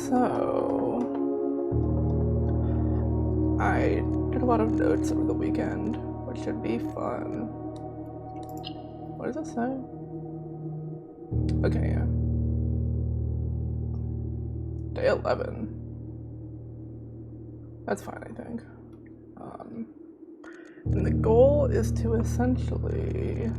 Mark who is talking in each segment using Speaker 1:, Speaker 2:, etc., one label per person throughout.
Speaker 1: So, I did a lot of notes over the weekend, which should be fun. What does it say? Okay, yeah. Day 11. That's fine, I think. And the goal is to essentially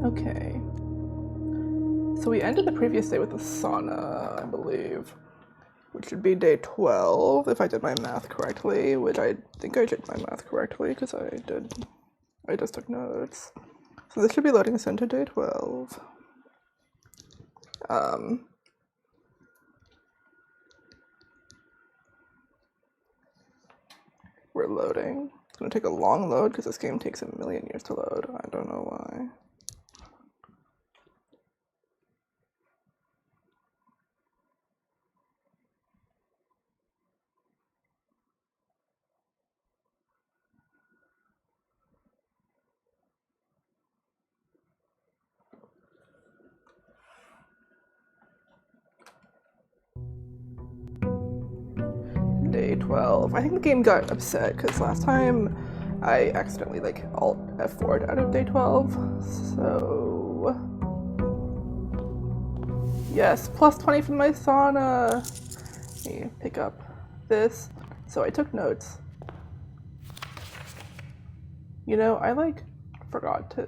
Speaker 1: okay. So we ended the previous day with a sauna, I believe, which should be day 12 if I did my math correctly, which I think I did my math correctly because I just took notes. So this should be loading us into day 12. We're loading. It's gonna take a long load because this game takes a million years to load. I don't know why. day 12. I think the game got upset because last time I accidentally like alt F4'd out of day 12. So yes, plus 20 from my sauna. Let me pick up this. So I took notes. You know, I like forgot to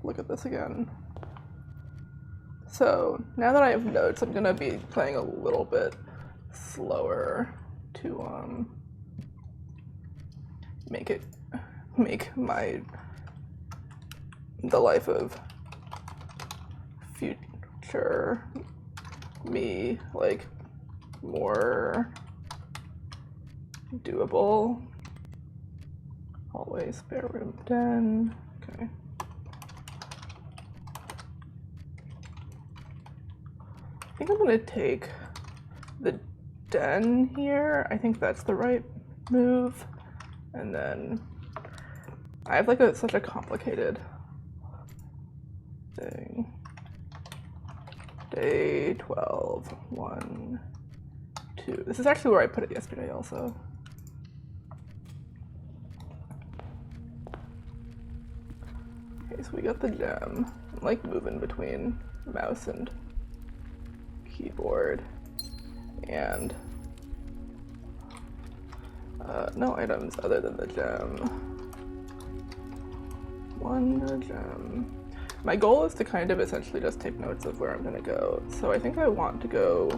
Speaker 1: look at this again. So now that I have notes, I'm gonna be playing a little bit slower to make the life of future me like more doable. Hallway, spare room, den. Okay. I think I'm gonna take the den here. I think that's the right move. And then I have like such a complicated thing. Day 12, 1, 2. This is actually where I put it yesterday also. Okay, so we got the gem. I'm like moving between mouse and keyboard, and no items other than the gem. One gem. My goal is to kind of essentially just take notes of where I'm gonna go. So I think I want to go.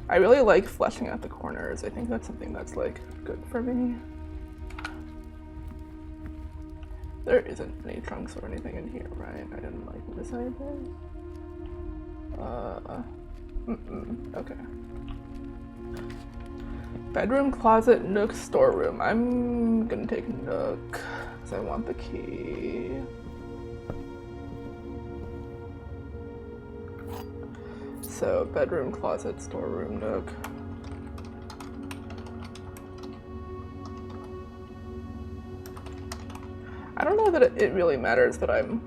Speaker 1: I really like fleshing out the corners. I think that's something that's like good for me. There isn't any trunks or anything in here, right? I didn't like miss anything. Okay. Bedroom, closet, nook, storeroom. I'm gonna take nook because I want the key. So bedroom, closet, storeroom, nook. I don't know that it really matters that I'm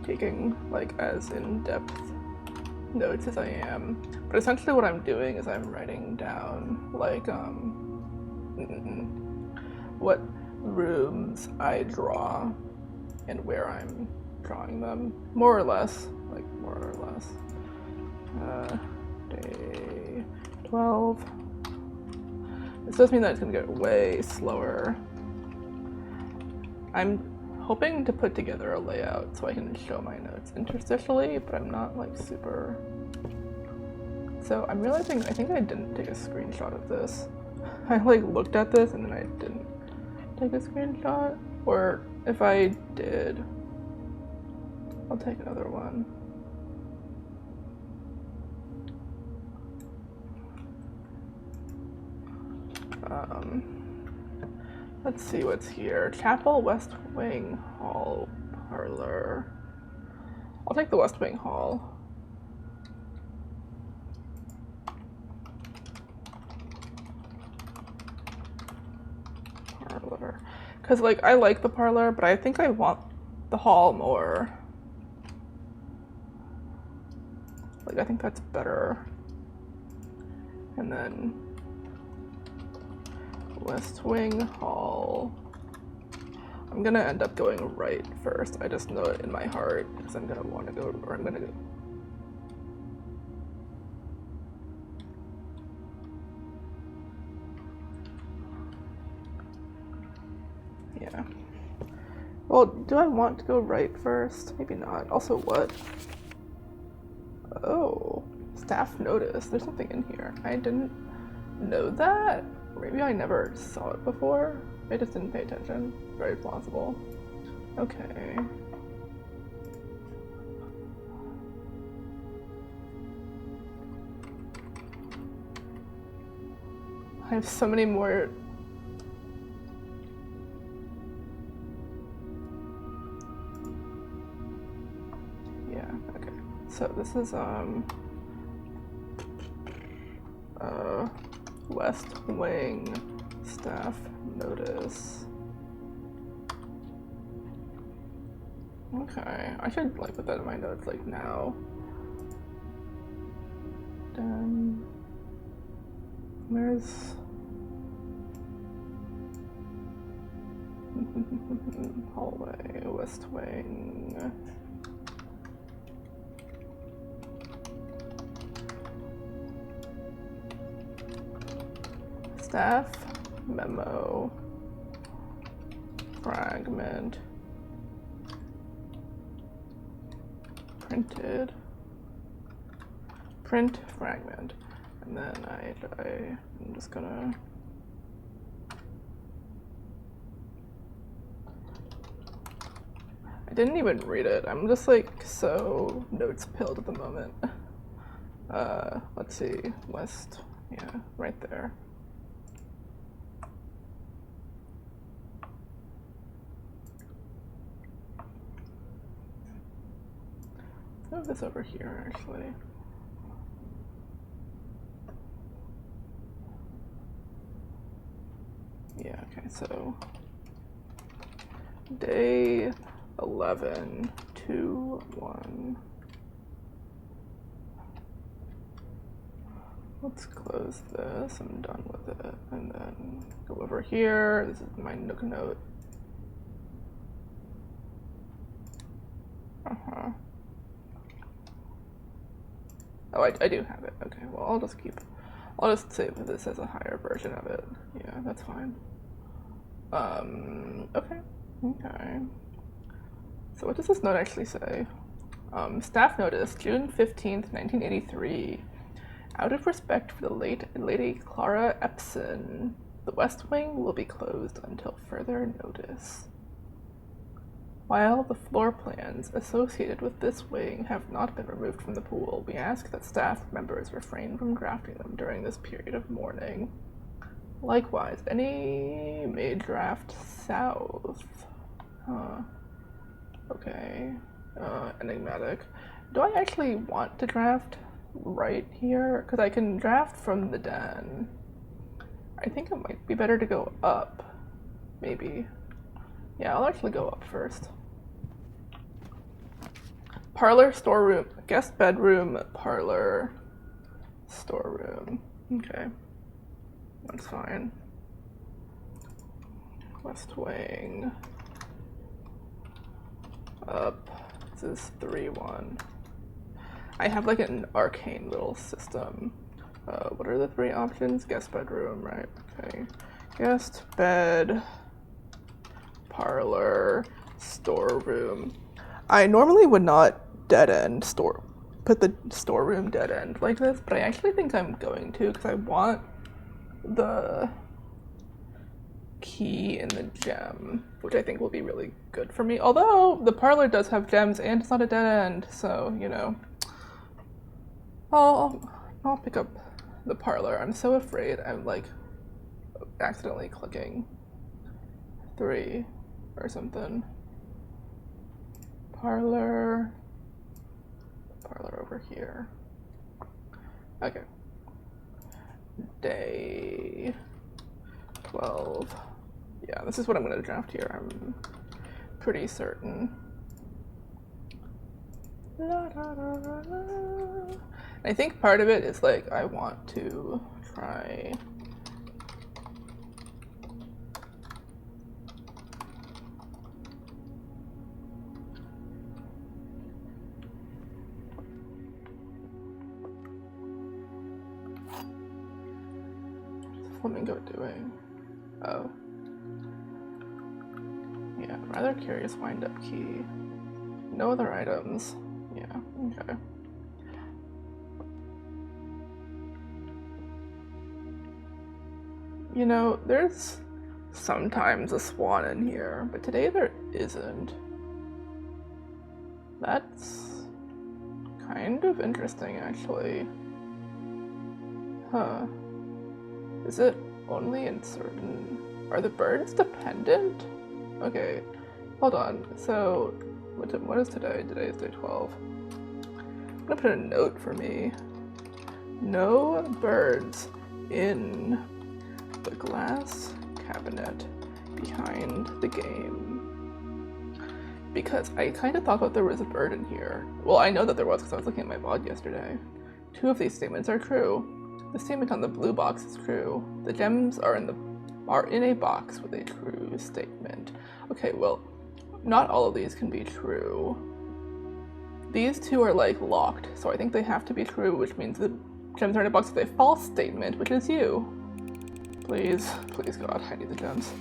Speaker 1: taking like as in-depth notes as I am, but essentially what I'm doing is I'm writing down like what rooms I draw and where I'm drawing them, more or less. Day 12. This does mean that it's gonna get way slower. I'm hoping to put together a layout so I can show my notes interstitially, but I'm not like super. So I'm realizing I think I didn't take a screenshot of this. I like looked at this and then I didn't take a screenshot. Or if I did, I'll take another one. Let's see what's here. Chapel, West Wing, Hall, Parlor. I'll take the West Wing Hall. Parlor. Because like I like the parlor, but I think I want the hall more. Like I think that's better. And then West Wing Hall. I'm gonna end up going right first. I just know it in my heart because I'm gonna want to go, or I'm gonna go. Yeah. Well, do I want to go right first? Maybe not. Also, what? Oh, staff notice. There's something in here. I didn't know that. Maybe I never saw it before. I just didn't pay attention. Very plausible. Okay. I have so many more. Yeah, okay. So this is West Wing staff notice. Okay, I should like put that in my notes like now. Den. Where's hallway, west wing. Staff, memo, fragment, printed, print fragment, and then I'm just gonna I didn't even read it. I'm just like so notes pilled at the moment. Let's see, west, yeah, right there. Move this over here, actually. Yeah, okay, so day 11, 2, 1. Let's close this, I'm done with it. And then go over here, this is my Nook note. Oh, I do have it. Okay, well, I'll just save this as a higher version of it. Yeah, that's fine. Okay. So what does this note actually say? Staff notice, June 15th, 1983. Out of respect for the late Lady Clara Epson, the West Wing will be closed until further notice. While the floor plans associated with this wing have not been removed from the pool, we ask that staff members refrain from drafting them during this period of mourning. Likewise, any may draft south. Okay. Enigmatic. Do I actually want to draft right here? Because I can draft from the den. I think it might be better to go up. Maybe. Yeah, I'll actually go up first. Parlor, storeroom, guest bedroom, parlor, storeroom. Okay. That's fine. West wing. Up. This is 3-1. I have like an arcane little system. What are the 3 options? Guest bedroom, right? Okay. Guest bed, parlor, storeroom. I normally would not put the storeroom dead end like this, but I actually think I'm going to because I want the key and the gem, which I think will be really good for me. Although the parlor does have gems and it's not a dead end, so you know. I'll pick up the parlor. I'm so afraid I'm like accidentally clicking 3 or something. Parlor over here. Okay. Day 12. Yeah, this is what I'm going to draft here. I'm pretty certain. La, da, da, da, da. I think part of it is like I want to try Flamingo doing? Oh. Yeah, rather curious wind-up key. No other items. Yeah, okay. You know, there's sometimes a swan in here, but today there isn't. That's kind of interesting, actually. Huh. Is it only in certain... Are the birds dependent? Okay, hold on. So, what is today? Today is day 12. I'm gonna put a note for me. No birds in the glass cabinet behind the game. Because I kind of thought that there was a bird in here. Well, I know that there was because I was looking at my VOD yesterday. 2 of these statements are true. The statement on the blue box is true. The gems are in a box with a true statement. Okay, well, not all of these can be true. These 2 are like locked, so I think they have to be true, which means the gems are in a box with a false statement, which is you. Please, please God, I need the gems.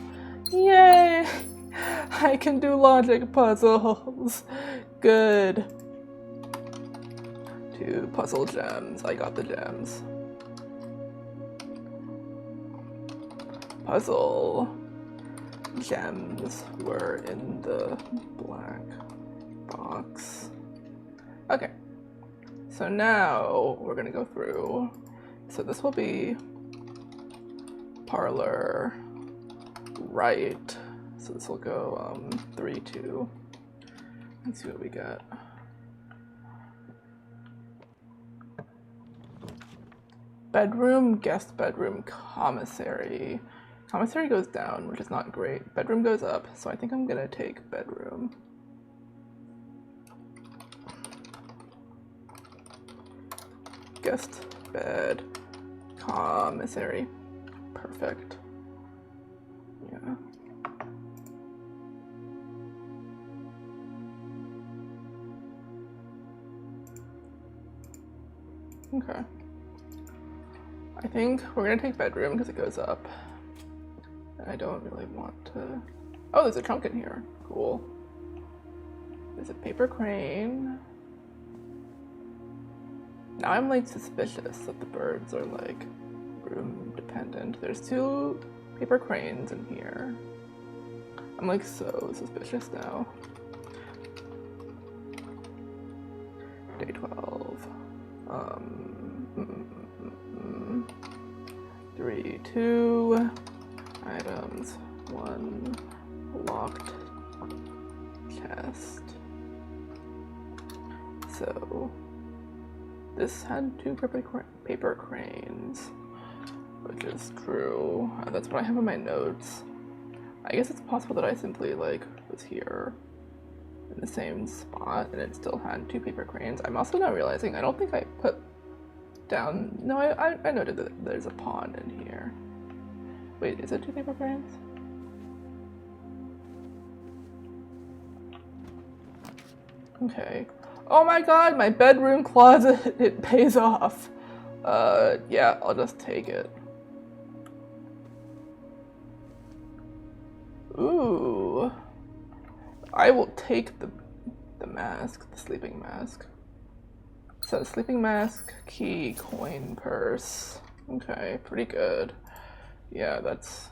Speaker 1: Yay! I can do logic puzzles. Good. 2 puzzle gems. I got the gems. Puzzle gems were in the black box. Okay. So now we're gonna go through. So this will be parlor right. So this will go 3, 2. Let's see what we got. Bedroom, guest bedroom, commissary. Commissary goes down, which is not great. Bedroom goes up, so I think I'm gonna take bedroom. Guest bed, commissary. Perfect. Yeah. Okay. I think we're gonna take bedroom because it goes up. And I don't really want to... Oh, there's a trunk in here. Cool. There's a paper crane. Now I'm like suspicious that the birds are like room dependent. There's 2 paper cranes in here. I'm like so suspicious now. Day 12. 3, 2 items, 1 locked chest. So this had 2 paper cranes, which is true. That's what I have in my notes. I guess it's possible that I simply like was here in the same spot and it still had 2 paper cranes. I'm also now realizing I don't think I put down. No, I noted that there's a pond in here. Wait, is it 2 paper cranes? Okay. Oh my god, my bedroom closet, it pays off. Yeah, I'll just take it. Ooh. I will take the mask, the sleeping mask. So sleeping mask, key, coin, purse. Okay, pretty good. Yeah, that's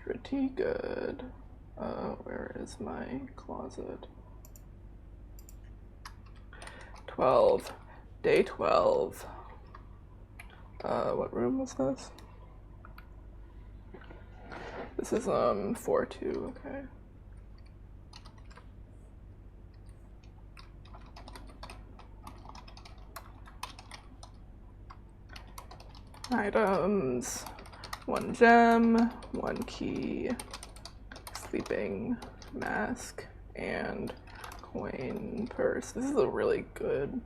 Speaker 1: pretty good. Where is my closet? 12. Day 12. What room was this? This is 4-2, okay. Items, 1 gem, 1 key, sleeping mask, and coin purse. This is a really good.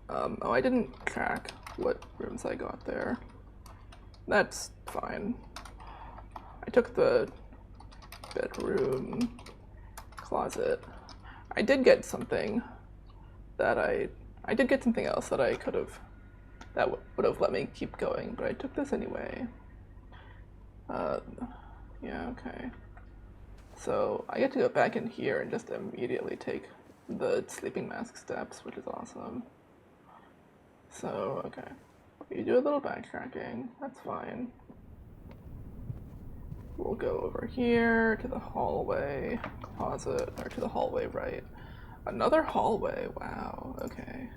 Speaker 1: Oh, I didn't track what rooms I got there. That's fine. I took the bedroom, closet. I did get something that I did get something else that I could have, that would have let me keep going, but I took this anyway. Yeah, okay. So I get to go back in here and just immediately take the sleeping mask steps, which is awesome. So, okay. You do a little backtracking, that's fine. We'll go over here to the hallway, closet, or to the hallway right. Another hallway, wow, okay.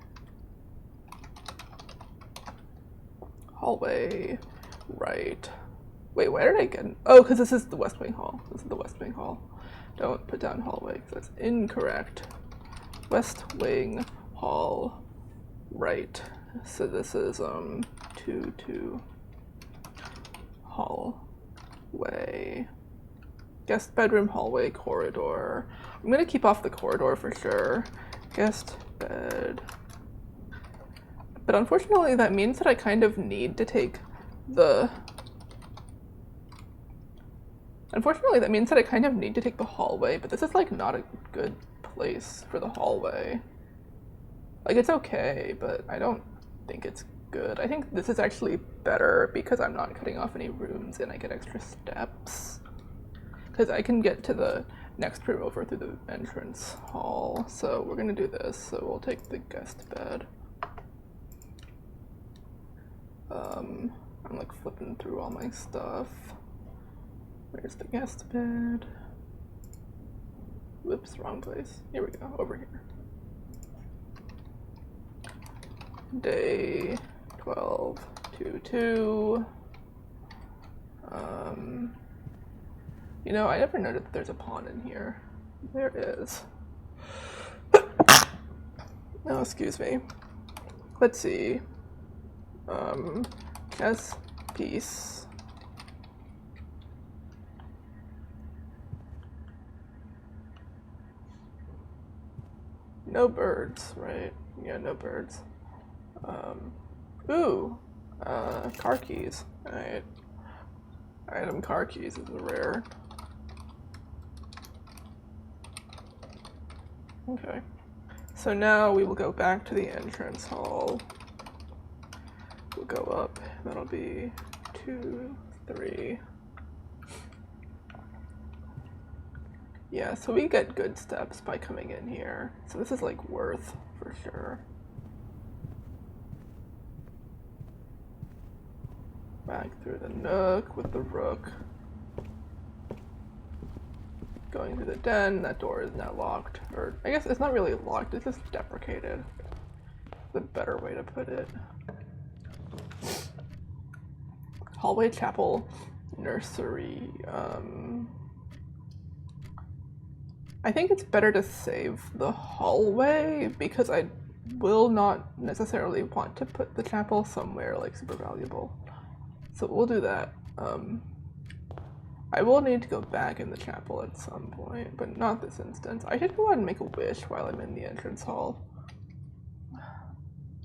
Speaker 1: Hallway right. Wait, where did I get? Oh, because this is the West Wing Hall. This is the West Wing Hall. Don't put down hallway, because that's incorrect. West Wing Hall right. So this is 2-2 hallway. Guest bedroom hallway corridor. I'm gonna keep off the corridor for sure. Guest bed. But unfortunately that means that I kind of need to take the... Unfortunately that means that I kind of need to take the hallway, but this is like not a good place for the hallway. Like it's okay, but I don't think it's good. I think this is actually better because I'm not cutting off any rooms and I get extra steps. Because I can get to the next room over through the entrance hall. So we're gonna do this. So we'll take the guest bed. I'm like flipping through all my stuff. Where's the guest bed? Whoops, wrong place. Here we go, over here. Day 12/2/2. You know, I never noticed that there's a pawn in here. There is. No, excuse me. Let's see. Chess piece. No birds, right? Yeah, no birds. Car keys. Alright. Item car keys is a rare. Okay. So now we will go back to the entrance hall. We'll go up. That'll be 2, 3. Yeah, so we get good steps by coming in here. So this is like worth for sure. Back through the nook with the rook. Going through the den. That door is now locked. Or I guess it's not really locked, it's just deprecated. The better way to put it. Hallway, chapel, nursery. I think it's better to save the hallway because I will not necessarily want to put the chapel somewhere like super valuable. So we'll do that. I will need to go back in the chapel at some point, but not this instance. I should go ahead and make a wish while I'm in the entrance hall.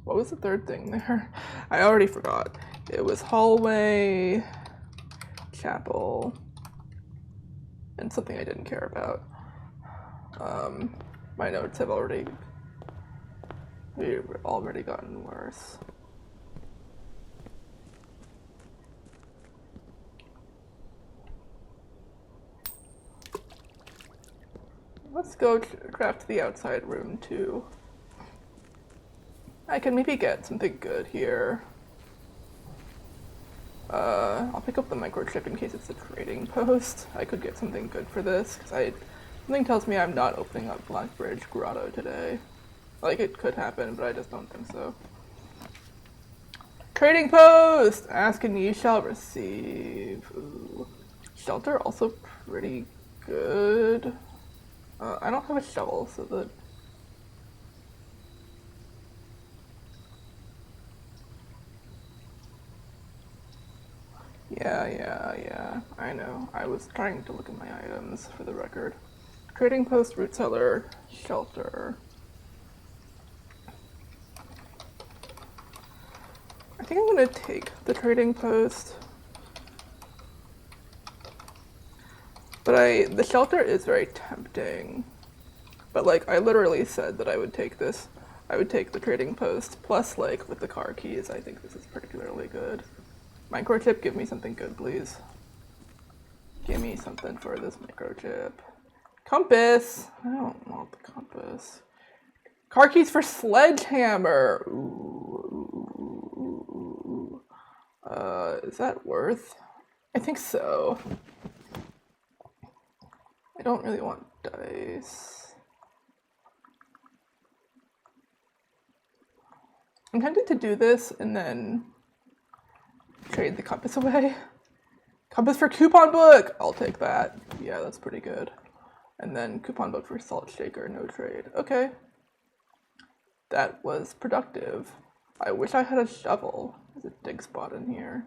Speaker 1: What was the third thing there? I already forgot. It was hallway, chapel, and something I didn't care about. My notes have already gotten worse. Let's go craft the outside room too. I can maybe get something good here. I'll pick up the microchip in case it's a trading post. I could get something good for this, because something tells me I'm not opening up Blackbridge Grotto today. Like, it could happen, but I just don't think so. Trading post! Ask and ye shall receive. Ooh. Shelter also pretty good. I don't have a shovel, so that... Yeah, I know. I was trying to look at my items for the record. Trading post, root cellar, shelter. I think I'm gonna take the trading post. But the shelter is very tempting. But like, I literally said that I would take this. I would take the trading post, plus like, with the car keys, I think this is particularly good. Microchip, give me something good, please. Give me something for this microchip. Compass! I don't want the compass. Car keys for sledgehammer! Ooh. Is that worth? I think so. I don't really want dice. I'm tempted to do this and then trade the compass away. Compass for coupon book! I'll take that. Yeah, that's pretty good. And then coupon book for salt shaker, no trade. Okay. That was productive. I wish I had a shovel. There's a dig spot in here.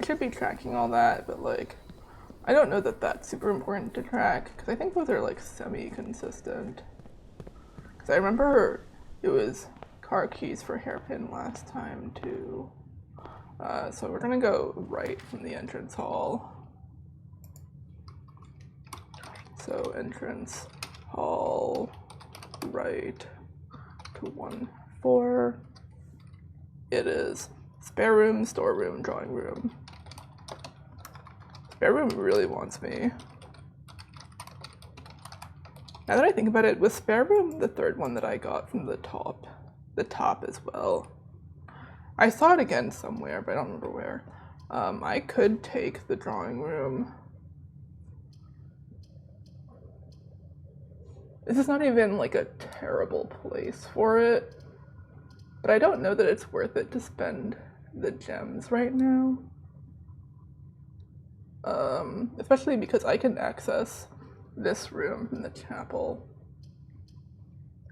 Speaker 1: should be tracking all that, but like, I don't know that that's super important to track, because I think those are like semi-consistent. Because I remember it was car keys for hairpin last time too. So we're gonna go right from the entrance hall. So entrance hall, right to 1-4. It is spare room, storeroom, drawing room. Spare room really wants me. Now that I think about it, was spare room the third one that I got from the top as well? I saw it again somewhere, but I don't remember where. I could take the drawing room. This is not even like a terrible place for it, but I don't know that it's worth it to spend the gems right now. Especially because I can access this room from the chapel.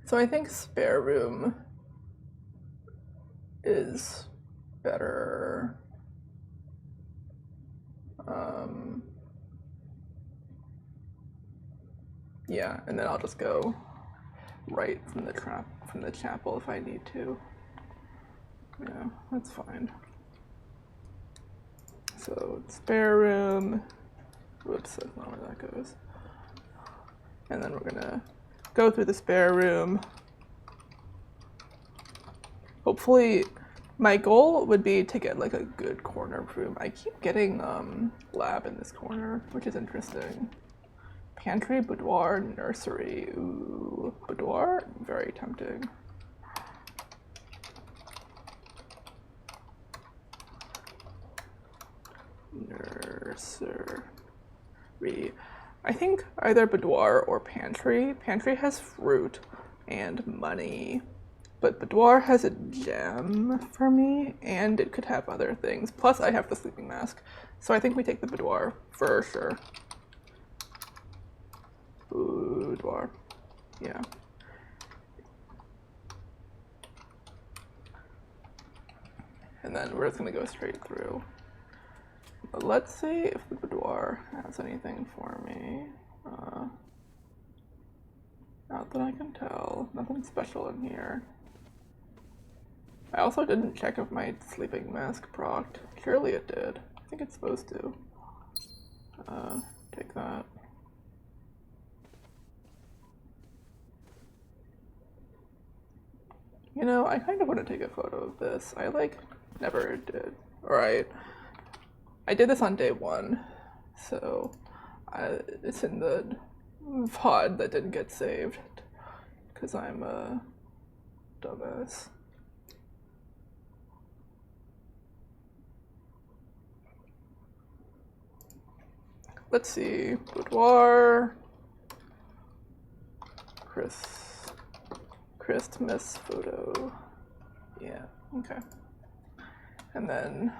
Speaker 1: So I think spare room is better. Yeah, and then I'll just go right from the chapel if I need to. Yeah, that's fine. So spare room. Whoops, that's not where that goes. And then we're gonna go through the spare room. Hopefully, my goal would be to get like a good corner room. I keep getting lab in this corner, which is interesting. Pantry, boudoir, nursery. Ooh, boudoir? Very tempting. Nursery. I think either boudoir or pantry. Pantry has fruit and money, but boudoir has a gem for me, and it could have other things. Plus, I have the sleeping mask, so I think we take the boudoir for sure. Boudoir. Yeah. And then we're just gonna go straight through. Let's see if the boudoir has anything for me. Not that I can tell. Nothing special in here. I also didn't check if my sleeping mask procced. Surely it did. I think it's supposed to. Take that. You know, I kind of want to take a photo of this. I never did. Alright. I did this on day 1, so it's in the VOD that didn't get saved because I'm a dumbass. Let's see, boudoir, Christmas photo. Yeah, okay. And then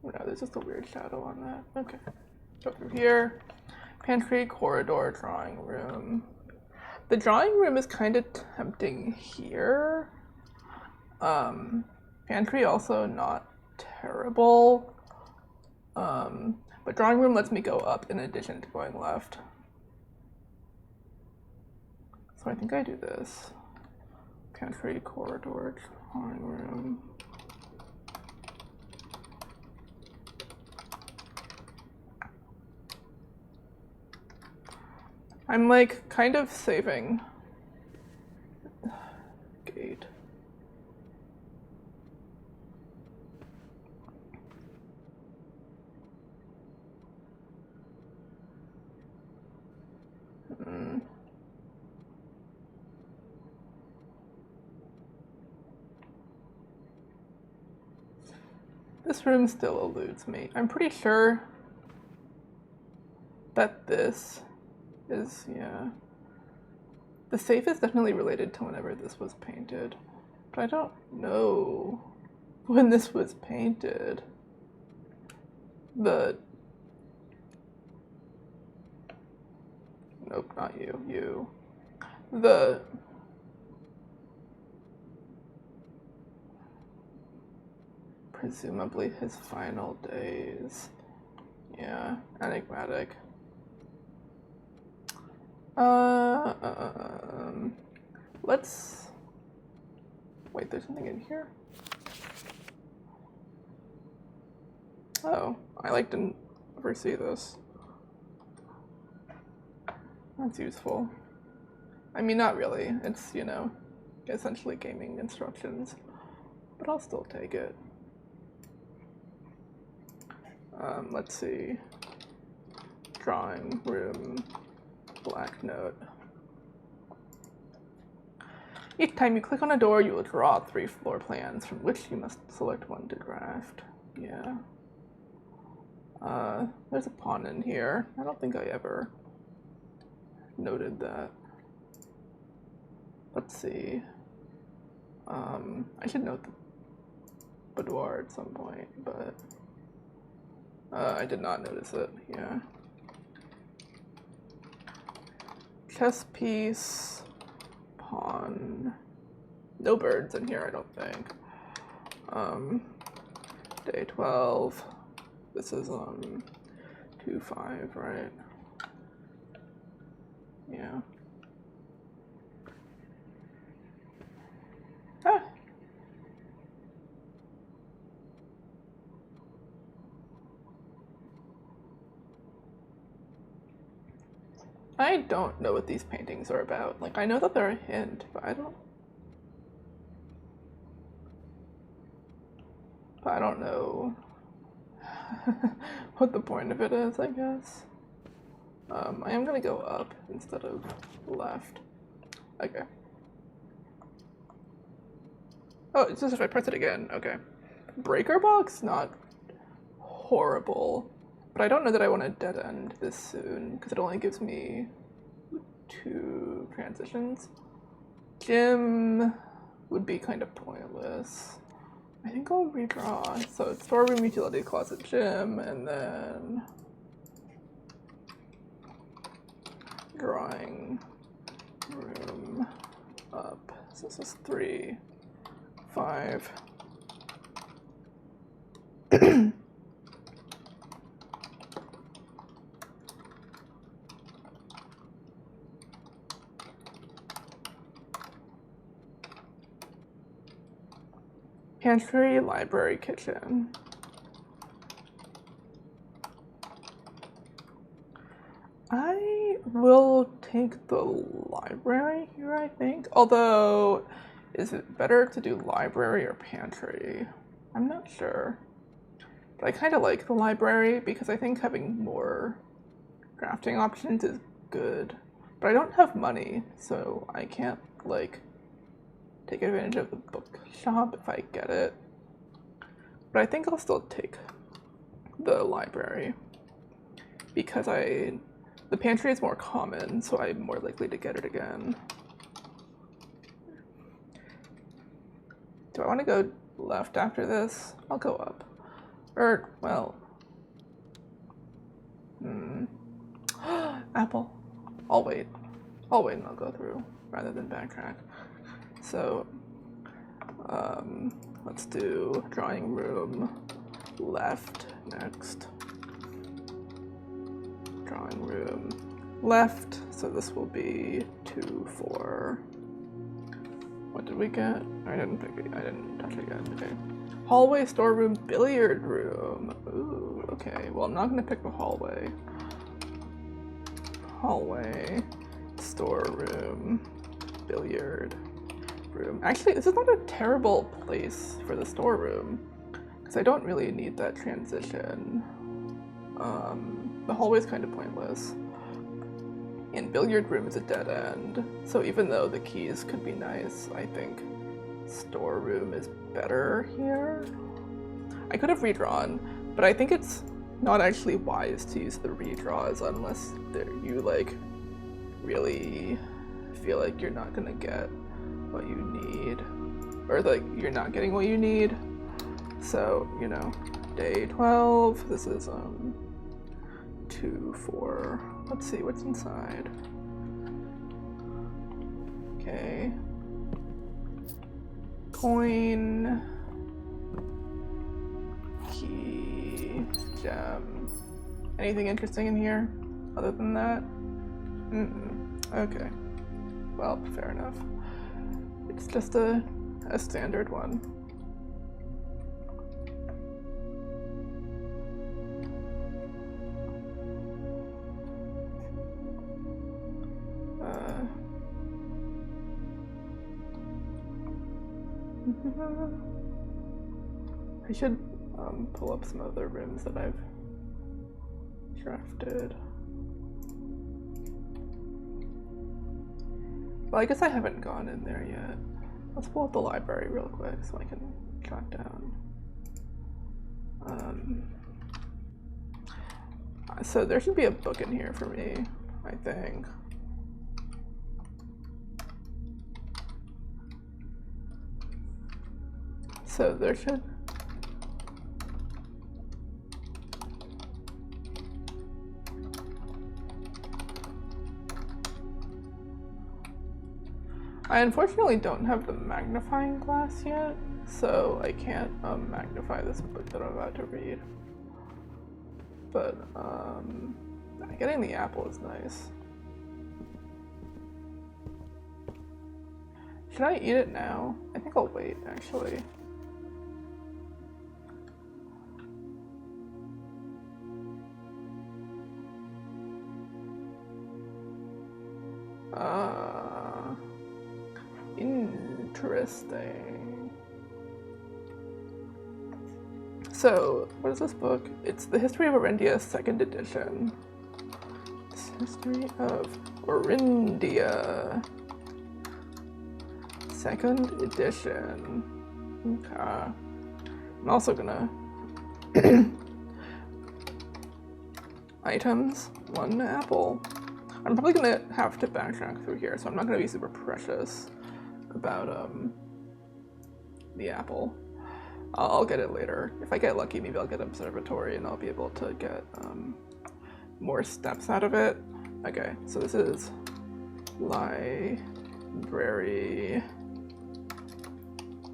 Speaker 1: oh no, there's just a weird shadow on that. Okay. Go through here. Pantry, corridor, drawing room. The drawing room is kind of tempting here. Pantry also not terrible. But drawing room lets me go up in addition to going left. So I think I do this. Pantry, corridor, drawing room. I'm like kind of saving. Gate. This room still eludes me. I'm pretty sure that this is, yeah. The safe is definitely related to whenever this was painted, but I don't know when this was painted. Nope, not you, you. presumably his final days. Yeah, enigmatic. Let's... Wait, there's something in here? Oh, I like didn't ever see this. That's useful. I mean, not really. It's, you know, essentially gaming instructions. But I'll still take it. Let's see. Drawing room, black note. Each time you click on a door, you will draw 3 floor plans, from which you must select one to draft. Yeah. There's a pawn in here. I don't think I ever noted that. Let's see. I should note the boudoir at some point, but I did not notice it. Yeah. Chess piece, pawn. No birds in here, I don't think. Day 12. This is 2-5, right? Yeah. Ah. I don't know what these paintings are about. Like, I know that they're a hint, but I don't know what the point of it is, I guess. I am gonna go up instead of left. Okay. Oh, it's just if I press it again. Okay. Breaker box? Not horrible. But I don't know that I want to dead end this soon, because it only gives me 2 transitions. Gym would be kind of pointless. I think I'll redraw. So it's storeroom, utility closet, gym, and then drawing room up. So this is 3, 5. Pantry, library, kitchen. I will take the library here, I think. Although, is it better to do library or pantry? I'm not sure. But I kind of like the library because I think having more drafting options is good. But I don't have money, so I can't, like, take advantage of the bookshop if I get it. But I think I'll still take the library because the pantry is more common, so I'm more likely to get it again. Do I want to go left after this? I'll go up. Or, well... Apple. I'll wait. I'll wait and I'll go through rather than backtrack. So, let's do drawing room left next. Drawing room left, so this will be 2, 4. What did we get? I didn't pick it. I didn't touch it yet. Okay. Hallway, storeroom, billiard room. Ooh, okay. Well, I'm not gonna pick the hallway. Hallway, storeroom, billiard room. Actually, this is not a terrible place for the storeroom because I don't really need that transition. The hallway's kind of pointless. And billiard room is a dead end, so even though the keys could be nice, I think storeroom is better here. I could have redrawn, but I think it's not actually wise to use the redraws unless you like really feel like you're not gonna get what you need, or like you're not getting what you need. So, you know, day 12, this is 2, 4. Let's see what's inside. Okay. Coin. gem. Anything interesting in here other than that? Okay. Well, fair enough. It's just a standard one. I should pull up some other rooms that I've drafted. Well, I guess I haven't gone in there yet. Let's pull up the library real quick so I can jot down. So there should be a book in here for me, I think. So there should... I unfortunately don't have the magnifying glass yet, so I can't magnify this book that I'm about to read. But getting the apple is nice. Should I eat it now? I think I'll wait, actually. Interesting. So, what is this book? It's The History of Orindia, 2nd edition. History of Orindia, 2nd edition. Okay. I'm also gonna... Items, 1 apple. I'm probably gonna have to backtrack through here, so I'm not gonna be super precious about the apple. I'll get it later. If I get lucky, maybe I'll get observatory and I'll be able to get more steps out of it. Okay, so this is library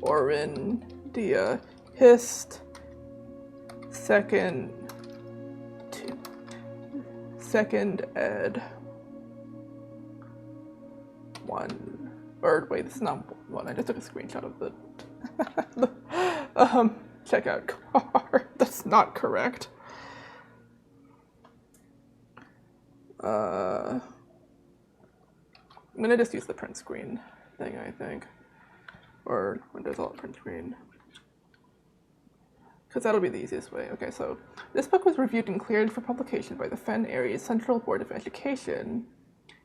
Speaker 1: Orindia Hist 2nd ed 1. Or wait, this is not 1. I just took a screenshot of the checkout card. That's not correct. I'm gonna just use the print screen thing, I think. Or Windows Alt print screen. Because that'll be the easiest way. Okay, so this book was reviewed and cleared for publication by the Fen Areas Central Board of Education.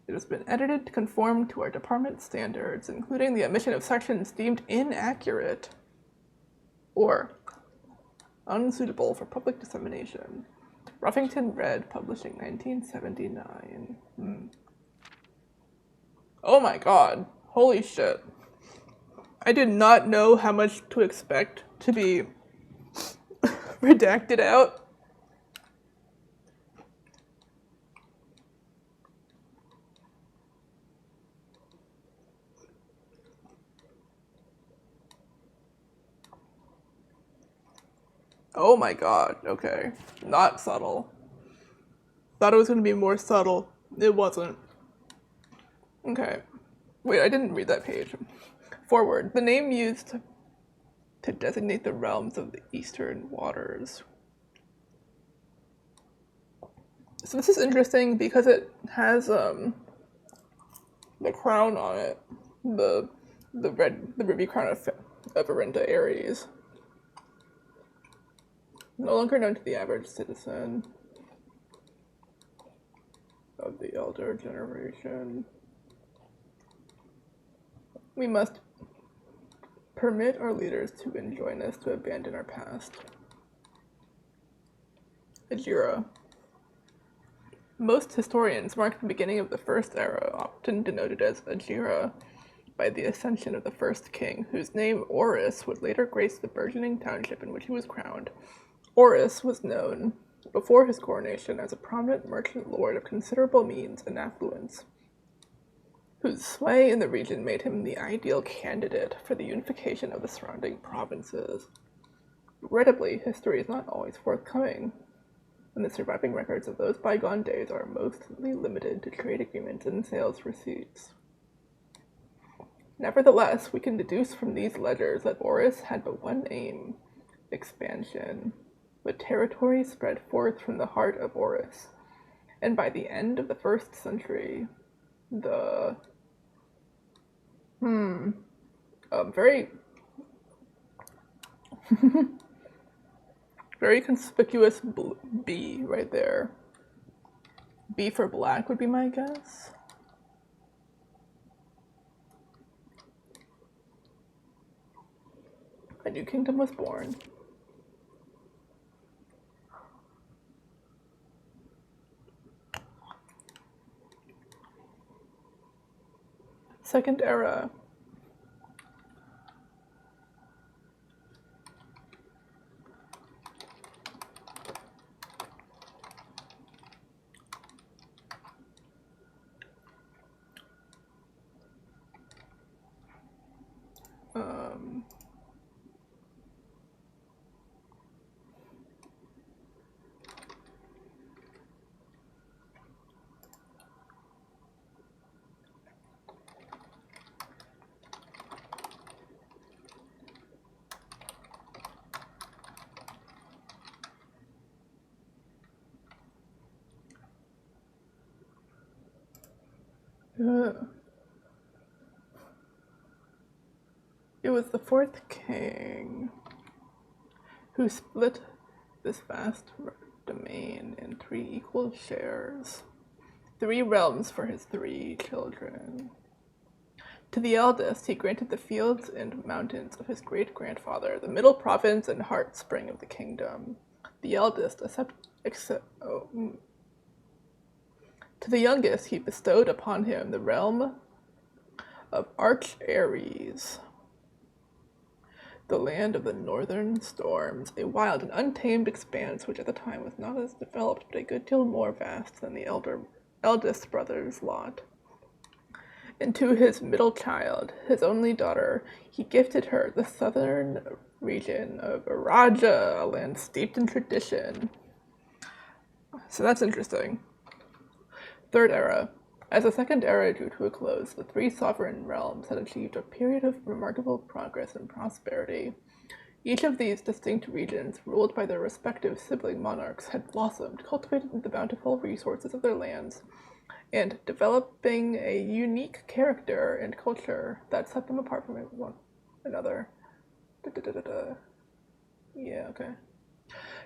Speaker 1: It has been edited to conform to our department standards, including the omission of sections deemed inaccurate or unsuitable for public dissemination. Ruffington Red, Publishing, 1979. Oh my god. Holy shit. I did not know how much to expect to be redacted out. Oh my god, okay. Not subtle. Thought it was gonna be more subtle. It wasn't. Okay. Wait, I didn't read that page. Forward. The name used to designate the realms of the eastern waters. So this is interesting because it has the crown on it. The ruby crown of Orinda Aries. No longer known to the average citizen of the elder generation. We must permit our leaders to enjoin us to abandon our past. Ajira. Most historians mark the beginning of the first era, often denoted as Ajira, by the ascension of the first king, whose name Oris would later grace the burgeoning township in which he was crowned. Oris was known, before his coronation, as a prominent merchant lord of considerable means and affluence, whose sway in the region made him the ideal candidate for the unification of the surrounding provinces. Regrettably, history is not always forthcoming, and the surviving records of those bygone days are mostly limited to trade agreements and sales receipts. Nevertheless, we can deduce from these ledgers that Oris had but one aim: expansion, with territory spread forth from the heart of Oris. And by the end of the 1st century, the very very conspicuous B right there. B for black would be my guess. A new kingdom was born. Second era. It was the 4th king who split this vast domain in 3 equal shares, 3 realms for his 3 children. To the eldest, he granted the fields and mountains of his great-grandfather, the middle province and heart spring of the kingdom. The eldest, to the youngest, he bestowed upon him the realm of Arch Ares, the land of the northern storms, a wild and untamed expanse which at the time was not as developed, but a good deal more vast than the eldest brother's lot. And to his middle child, his only daughter, he gifted her the southern region of Araja, a land steeped in tradition. So that's interesting. 3rd era. As the 2nd era drew to a close, the 3 sovereign realms had achieved a period of remarkable progress and prosperity. Each of these distinct regions, ruled by their respective sibling monarchs, had blossomed, cultivated the bountiful resources of their lands, and developing a unique character and culture that set them apart from one another. Yeah, okay.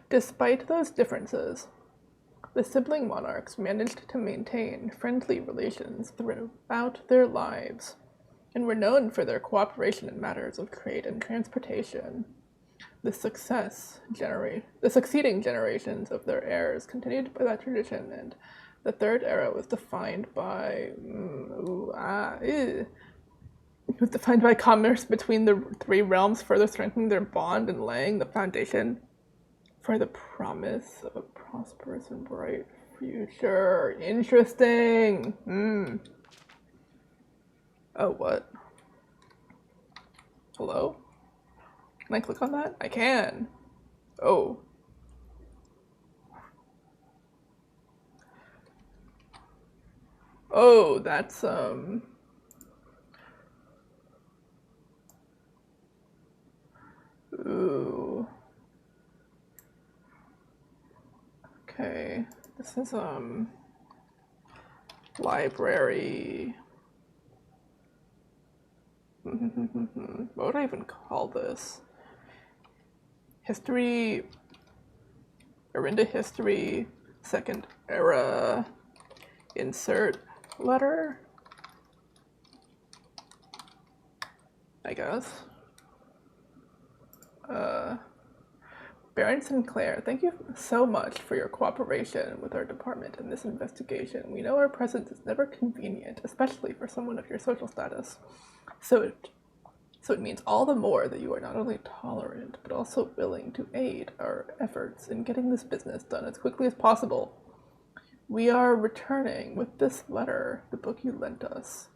Speaker 1: Despite those differences, the sibling monarchs managed to maintain friendly relations throughout their lives, and were known for their cooperation in matters of trade and transportation. The succeeding generations of their heirs continued by that tradition, and the 3rd era was defined by commerce between the 3 realms, further strengthening their bond and laying the foundation for the promise of a prosperous and bright future. Interesting. Oh, what? Hello? Can I click on that? I can. Oh. Oh, that's, Ooh. Okay. This is, library. What would I even call this? History, Orinda History, 2nd era, insert letter, I guess. Baron Sinclair, thank you so much for your cooperation with our department in this investigation. We know our presence is never convenient, especially for someone of your social status. So it means all the more that you are not only tolerant, but also willing to aid our efforts in getting this business done as quickly as possible. We are returning with this letter, the book you lent us.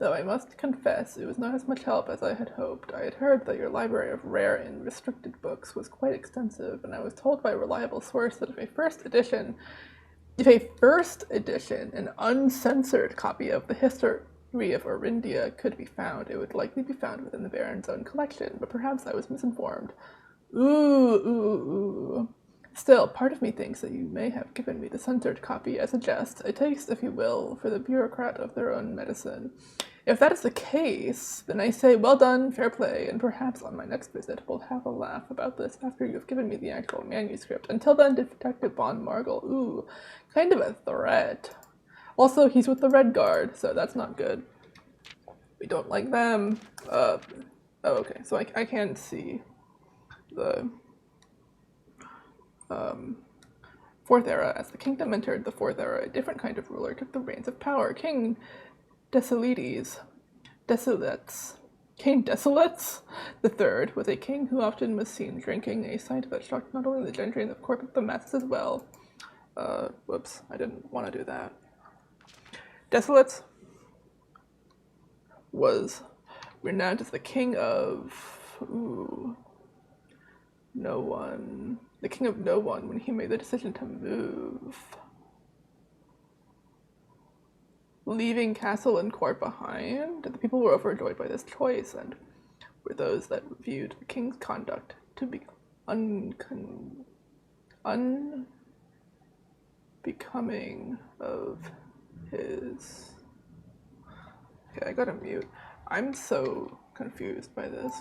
Speaker 1: though I must confess it was not as much help as I had hoped. I had heard that your library of rare and restricted books was quite extensive, and I was told by a reliable source that if a first edition, an uncensored copy of the history of Orindia could be found, it would likely be found within the Baron's own collection, but perhaps I was misinformed. Ooh. Still, part of me thinks that you may have given me the censored copy as a jest, a taste, if you will, for the bureaucrat of their own medicine. If that is the case, then I say, well done, fair play, and perhaps on my next visit we'll have a laugh about this after you have given me the actual manuscript. Until then, Detective Von Margle, ooh, kind of a threat. Also, he's with the Red Guard, so that's not good. We don't like them. Oh, okay, so I can see the Fourth Era. As the kingdom entered the Fourth Era, a different kind of ruler took the reins of power. King Desolates the Third was a king who often was seen drinking, a sight that shocked not only the gentry and the court, but the masses as well. Whoops, I didn't want to do that. Desolates was renowned as the king of no one. The king of no one when he made the decision to move. Leaving castle and court behind, the people were overjoyed by this choice, and were those that viewed the king's conduct to be unbecoming of his. Okay, I gotta mute. I'm so confused by this.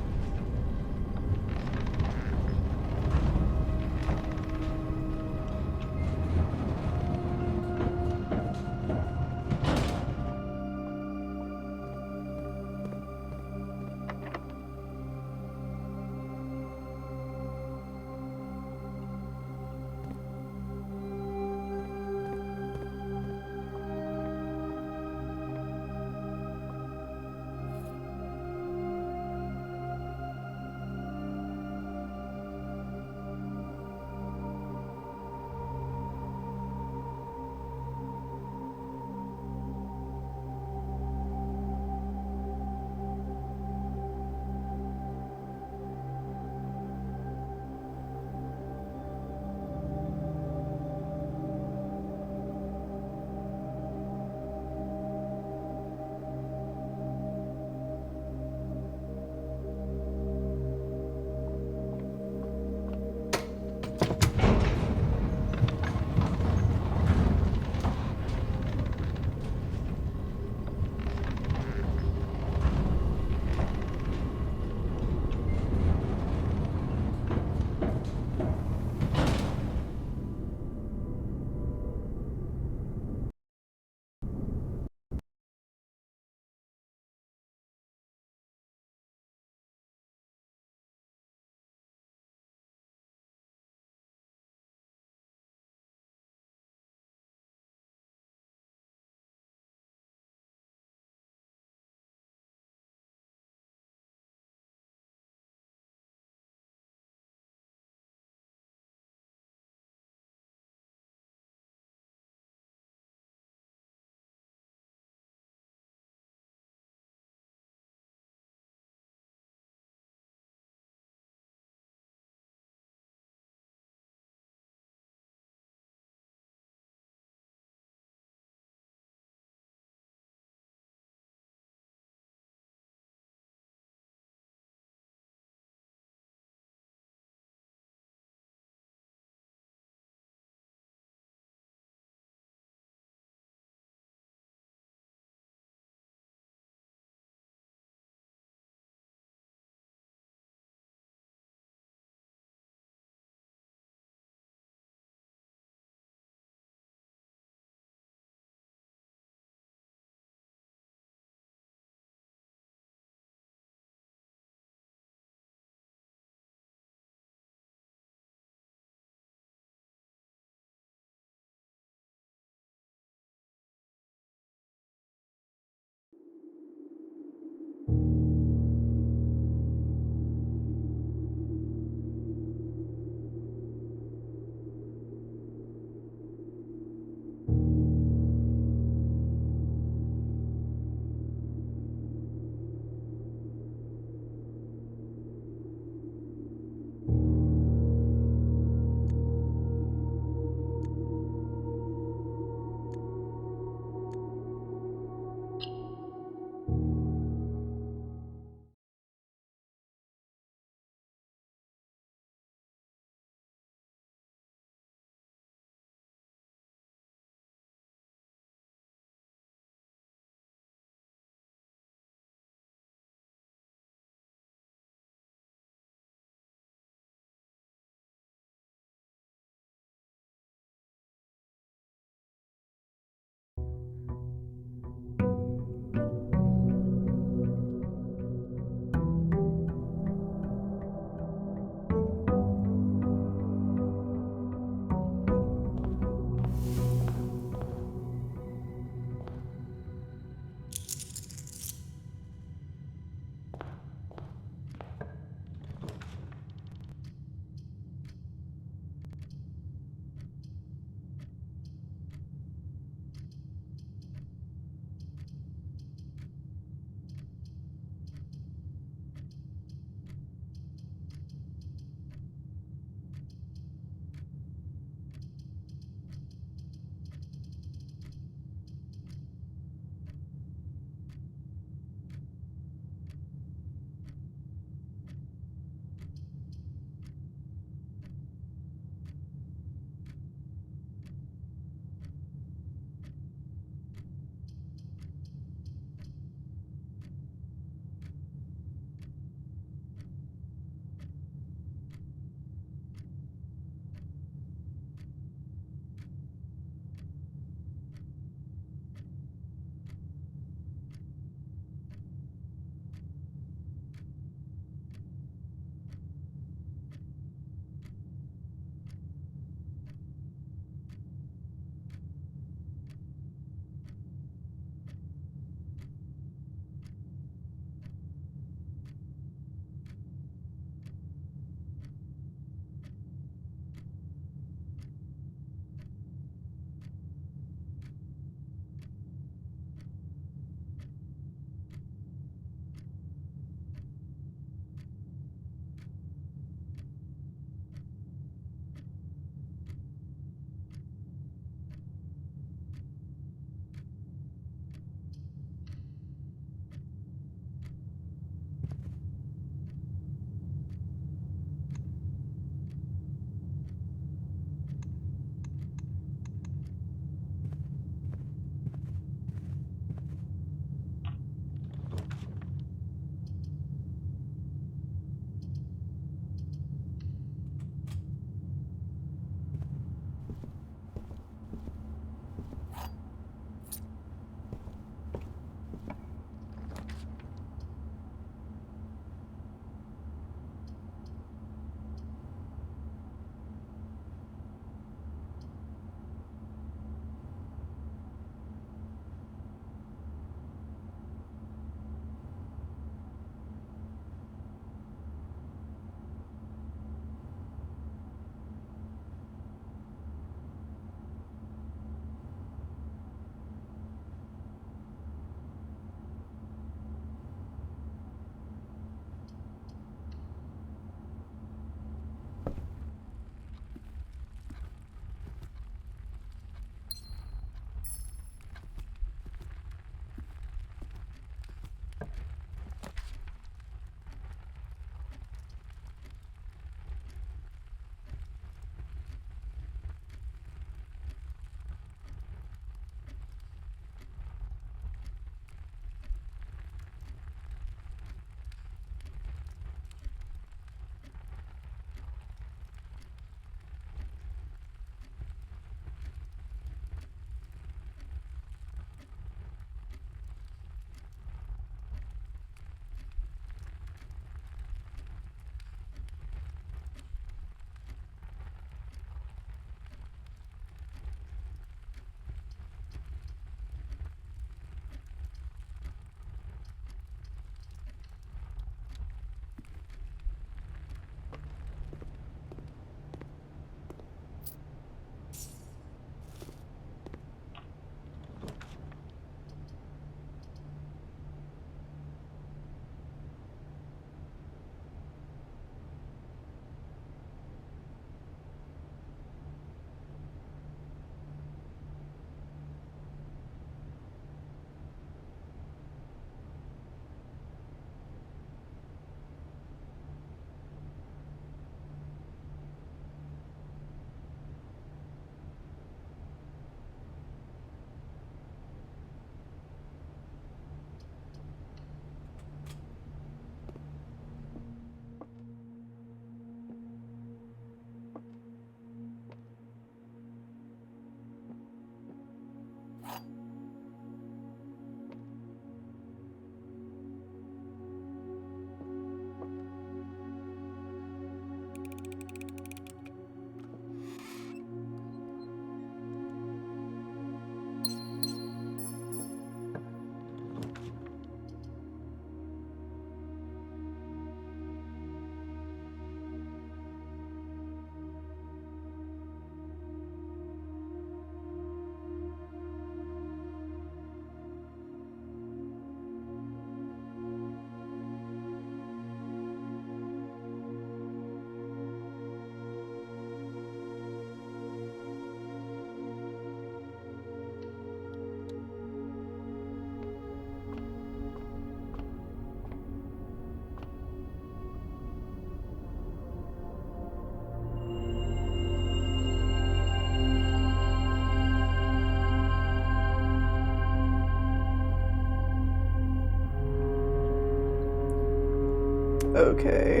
Speaker 1: Okay.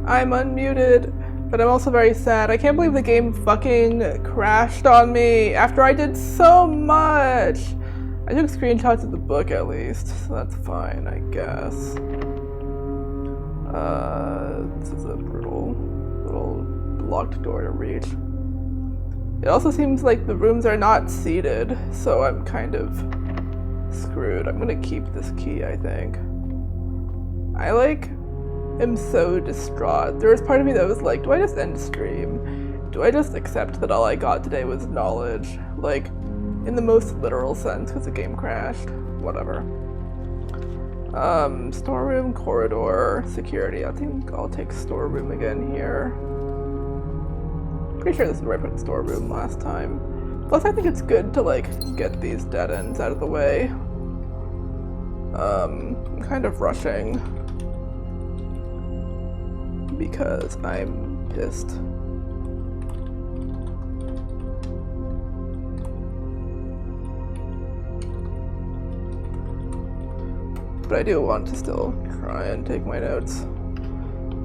Speaker 1: I'm unmuted, but I'm also very sad. I can't believe the game fucking crashed on me after I did so much. I took screenshots of the book at least, so that's fine, I guess. This is a brutal little locked door to reach. It also seems like the rooms are not seated, so I'm kind of screwed. I'm gonna keep this key, I think. I am so distraught. There was part of me that was like, do I just end stream? Do I just accept that all I got today was knowledge? Like, in the most literal sense, because the game crashed. Whatever. Storeroom, corridor, security. I think I'll take storeroom again here. Pretty sure this is where I put storeroom last time. Plus, I think it's good to, like, get these dead ends out of the way. I'm kind of rushing because I'm pissed. But I do want to still try and take my notes.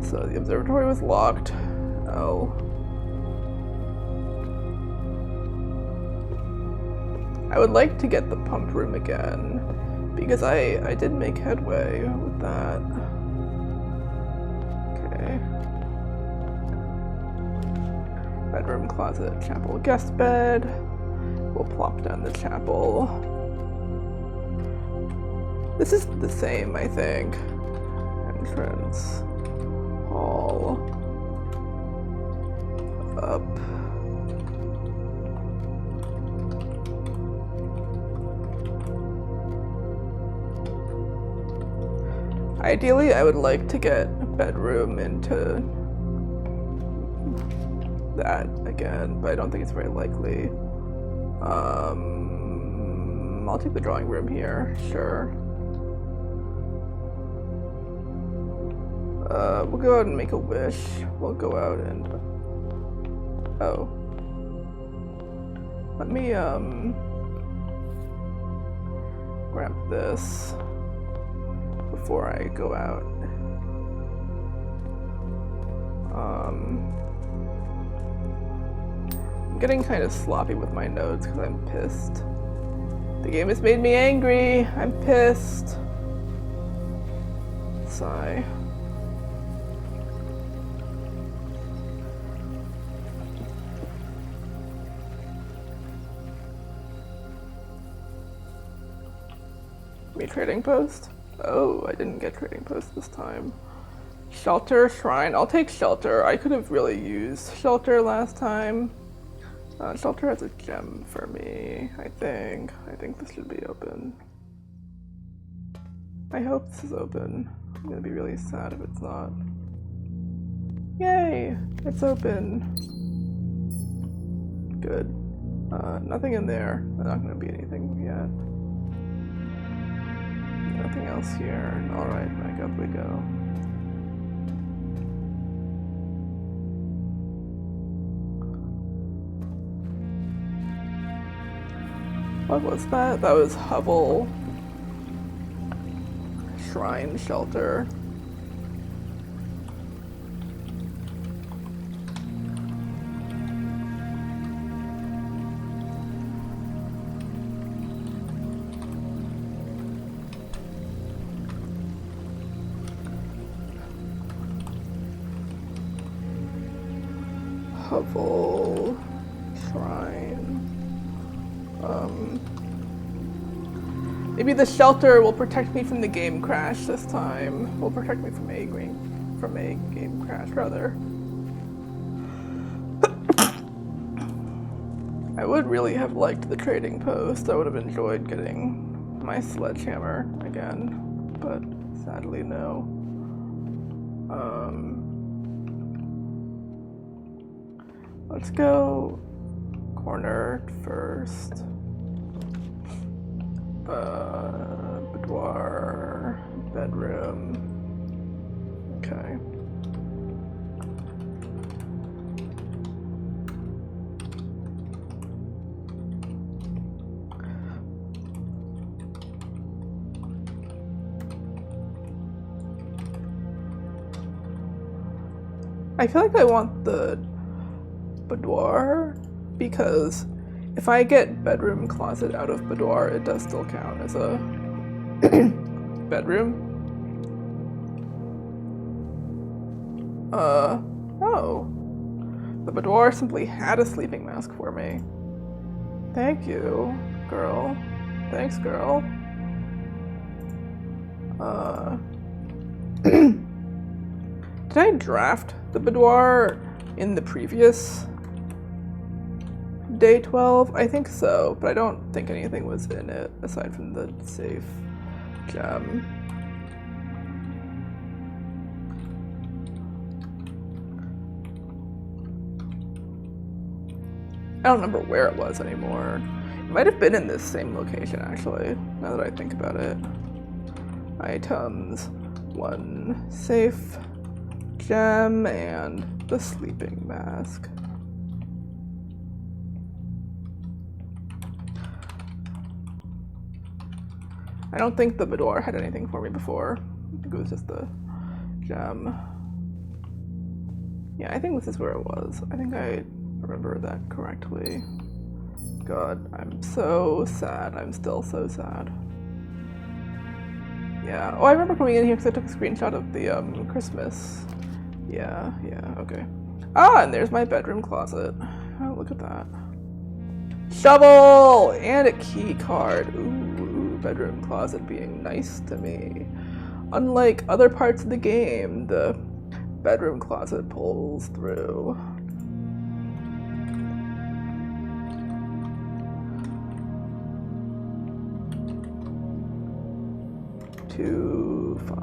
Speaker 1: So the observatory was locked. Oh. I would like to get the pump room again, because I did make headway with that. Okay. Bedroom, closet, chapel, guest bed. We'll plop down the chapel. This is the same, I think. Entrance. Hall. Up. Ideally, I would like to get a bedroom into that again, but I don't think it's very likely. I'll take the drawing room here, sure. We'll go out and make a wish. We'll go out and... Oh. Let me, grab this before I go out. I'm getting kind of sloppy with my notes because I'm pissed. The game has made me angry. I'm pissed. Sigh. Me trading post? Oh, I didn't get trading post this time. Shelter, shrine. I'll take shelter. I could have really used shelter last time. Shelter has a gem for me, I think. I think this should be open. I hope this is open. I'm gonna be really sad if it's not. Yay! It's open. Good. Nothing in there. There's not gonna be anything yet. Nothing else here. Alright, back up we go. What was that? That was Hubble. Shrine shelter. Hubble shrine. Maybe the shelter will protect me from the game crash this time. Will protect me from a game crash, rather. I would really have liked the trading post. I would have enjoyed getting my sledgehammer again, but sadly no. Let's go corner first. Boudoir, bedroom. Okay. I feel like I want the boudoir because if I get bedroom closet out of boudoir, it does still count as a bedroom. Oh. The boudoir simply had a sleeping mask for me. Thank you, girl. Thanks, girl. Did I draft the boudoir in the previous day 12? I think so, but I don't think anything was in it aside from the safe gem. I don't remember where it was anymore. It might have been in this same location, actually, now that I think about it. Items, 1 safe gem, and the sleeping mask. I don't think the boudoir had anything for me before. I think it was just the gem. Yeah, I think this is where it was. I think I remember that correctly. God, I'm so sad. I'm still so sad. Yeah. Oh, I remember coming in here because I took a screenshot of the Christmas. Yeah, okay. Ah, and there's my bedroom closet. Oh, look at that. Shovel! And a key card. Ooh, bedroom closet being nice to me. Unlike other parts of the game, the bedroom closet pulls through. Two, 5.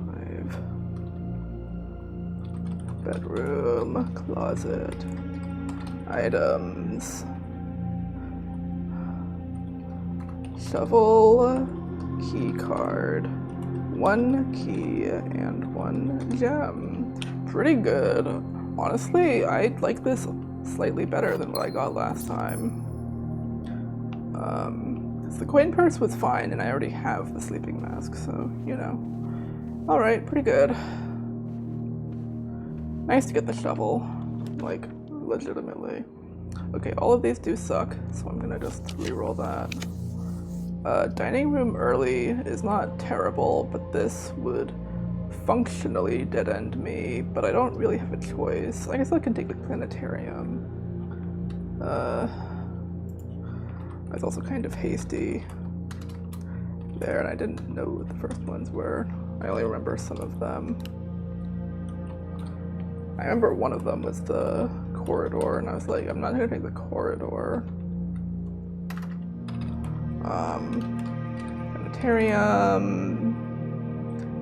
Speaker 1: Bedroom, closet, items, shovel, key card, 1 key, and 1 gem. Pretty good. Honestly, I like this slightly better than what I got last time. The coin purse was fine, and I already have the sleeping mask, so, you know. Alright, pretty good. Nice to get the shovel, like, legitimately. Okay, all of these do suck, so I'm gonna just reroll that. Dining room early is not terrible, but this would functionally dead-end me, but I don't really have a choice. I guess I can take the planetarium. I was also kind of hasty there, and I didn't know what the first ones were. I only remember some of them. I remember one of them was the corridor, and I was like, I'm not gonna take the corridor. Planetarium,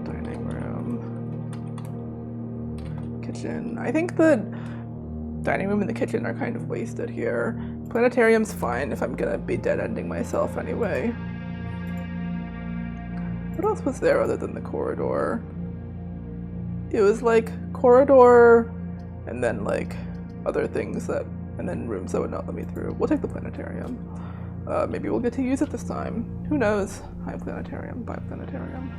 Speaker 1: dining room, kitchen. I think the dining room and the kitchen are kind of wasted here. Planetarium's fine if I'm gonna be dead-ending myself anyway. What else was there other than the corridor? It was like corridor and then like other things that, and then rooms that would not let me through. We'll take the planetarium. Maybe we'll get to use it this time. Who knows? Hi planetarium, bye planetarium.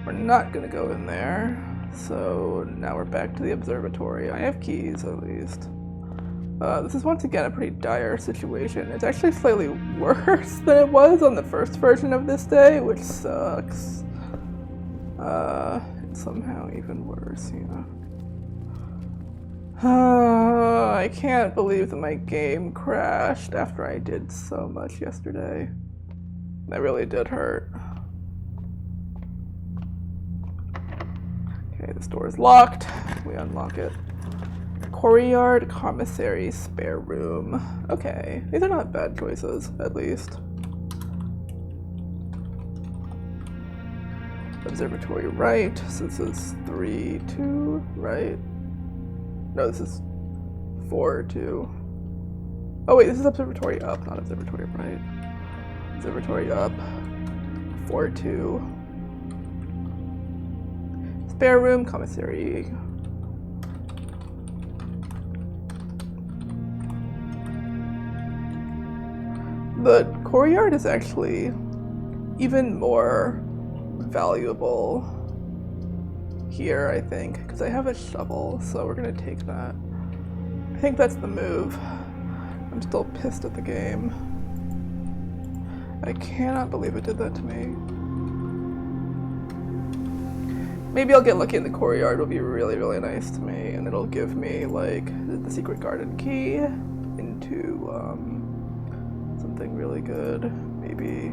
Speaker 1: We're not gonna go in there. So now we're back to the observatory. I have keys at least. This is once again a pretty dire situation. It's actually slightly worse than it was on the first version of this day, which sucks. It's somehow even worse, yeah. I can't believe that my game crashed after I did so much yesterday. That really did hurt. Okay, this door is locked. We unlock it. Courtyard, commissary, spare room. Okay, these are not bad choices, at least. Observatory right, so this is 3-2, right? No, this is 4-2. Oh wait, this is observatory up, not observatory right. Observatory up, 4-2. Spare room, commissary. The courtyard is actually even more valuable here, I think, because I have a shovel, so we're gonna take that. I think that's the move. I'm still pissed at the game. I cannot believe it did that to me. Maybe I'll get lucky and the courtyard will be really, really nice to me, and it'll give me, like, the secret garden key into, something really good. Maybe...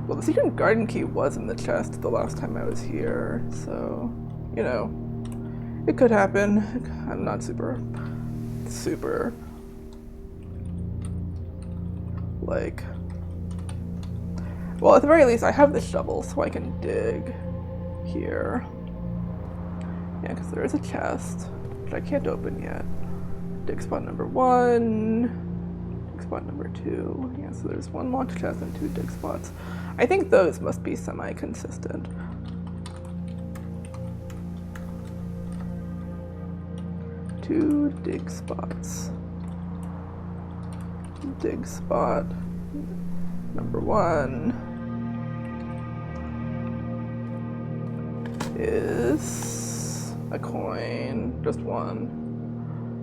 Speaker 1: Well, the secret garden key was in the chest the last time I was here, so, you know, it could happen. I'm not super, like... Well, at the very least, I have the shovel, so I can dig here. Yeah, because there is a chest, which I can't open yet. Dig spot number 1, dig spot number 2. Yeah, so there's 1 locked chest and 2 dig spots. I think those must be semi-consistent. Two dig spots. Dig spot number 1 is a coin, just 1.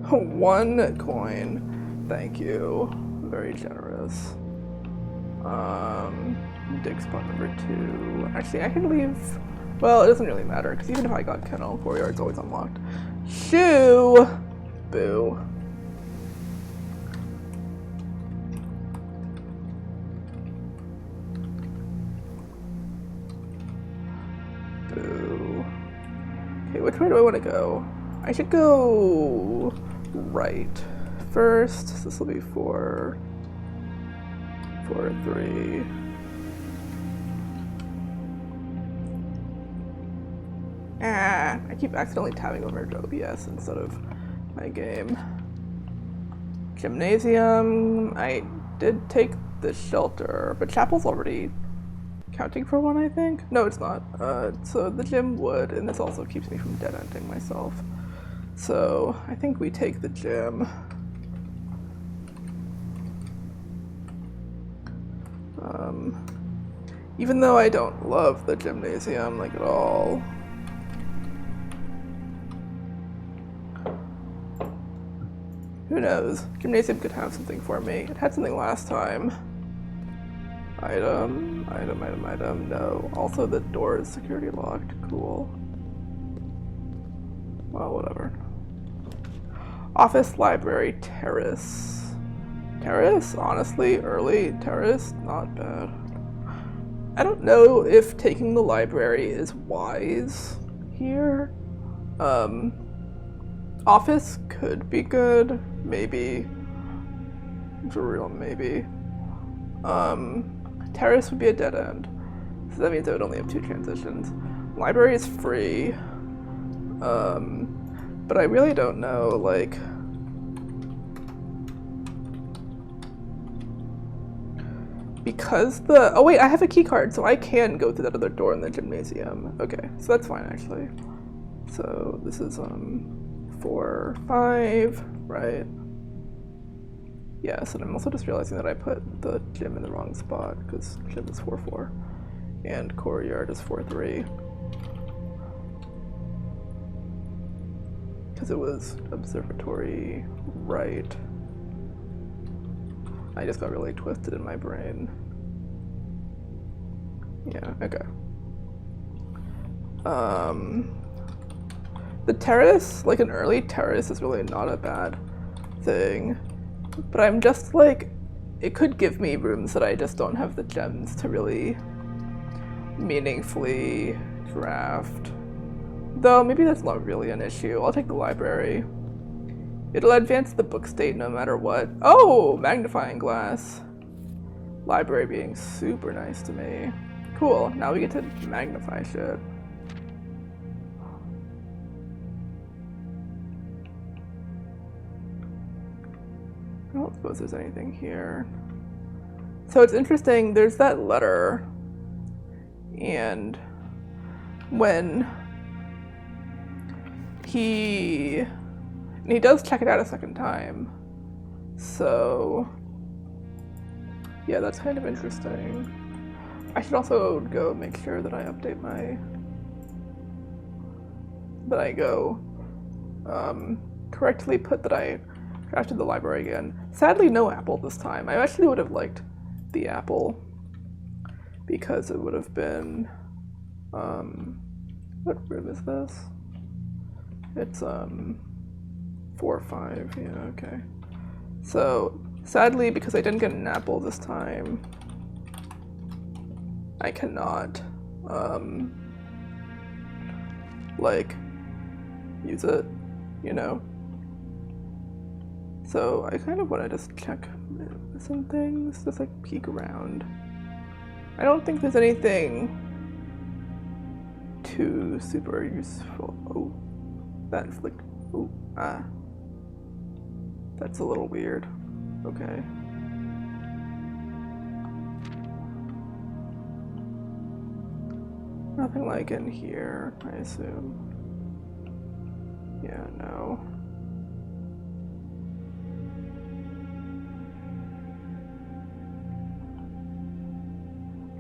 Speaker 1: 1 coin, thank you, very generous. Dig spot number 2. Actually, I can leave, well, it doesn't really matter, because even if I got kennel, courtyard's always unlocked. Shoe! Boo. Boo. Okay, which way do I want to go? I should go right first. This will be 4, 3. I keep accidentally tabbing over to OBS instead of my game. Gymnasium. I did take the shelter, but chapel's already counting for 1, I think? No, it's not. So the gym would, and this also keeps me from dead-ending myself. So I think we take the gym. Even though I don't love the gymnasium, like, at all. Who knows? Gymnasium could have something for me. It had something last time. Item, no. Also the door is security locked. Cool. Well, whatever. Office, library, terrace. Terrace? Honestly, early terrace? Not bad. I don't know if taking the library is wise here. Office could be good. Maybe. For real, maybe. Terrace would be a dead end. So that means I would only have 2 transitions. Library is free. But I really don't know, like... Because the... Oh wait, I have a key card, so I can go through that other door in the gymnasium. Okay, so that's fine, actually. So this is, 4, 5, right? Yes, and I'm also just realizing that I put the gym in the wrong spot, because gym is 4, 4, and courtyard is 4, 3. Because it was observatory right. I just got really twisted in my brain. Yeah, okay. The terrace, like an early terrace, is really not a bad thing. But I'm just like, it could give me rooms that I just don't have the gems to really meaningfully draft. Though maybe that's not really an issue. I'll take the library. It'll advance the book state no matter what. Oh, magnifying glass. Library being super nice to me. Cool, now we get to magnify shit. I don't suppose there's anything here. So it's interesting, there's that letter, and when he does check it out a second time. So yeah, that's kind of interesting. I should also go make sure that I update my that I go correctly put that I crafted the library again. Sadly, no apple this time. I actually would have liked the apple because it would have been, what room is this? It's 4 or 5, yeah, okay. So sadly, because I didn't get an apple this time, I cannot like use it, you know. So I kind of want to just check some things, just like peek around. I don't think there's anything too super useful. Oh, that's like, oh, that's a little weird. Okay. Nothing like in here, I assume. Yeah, no.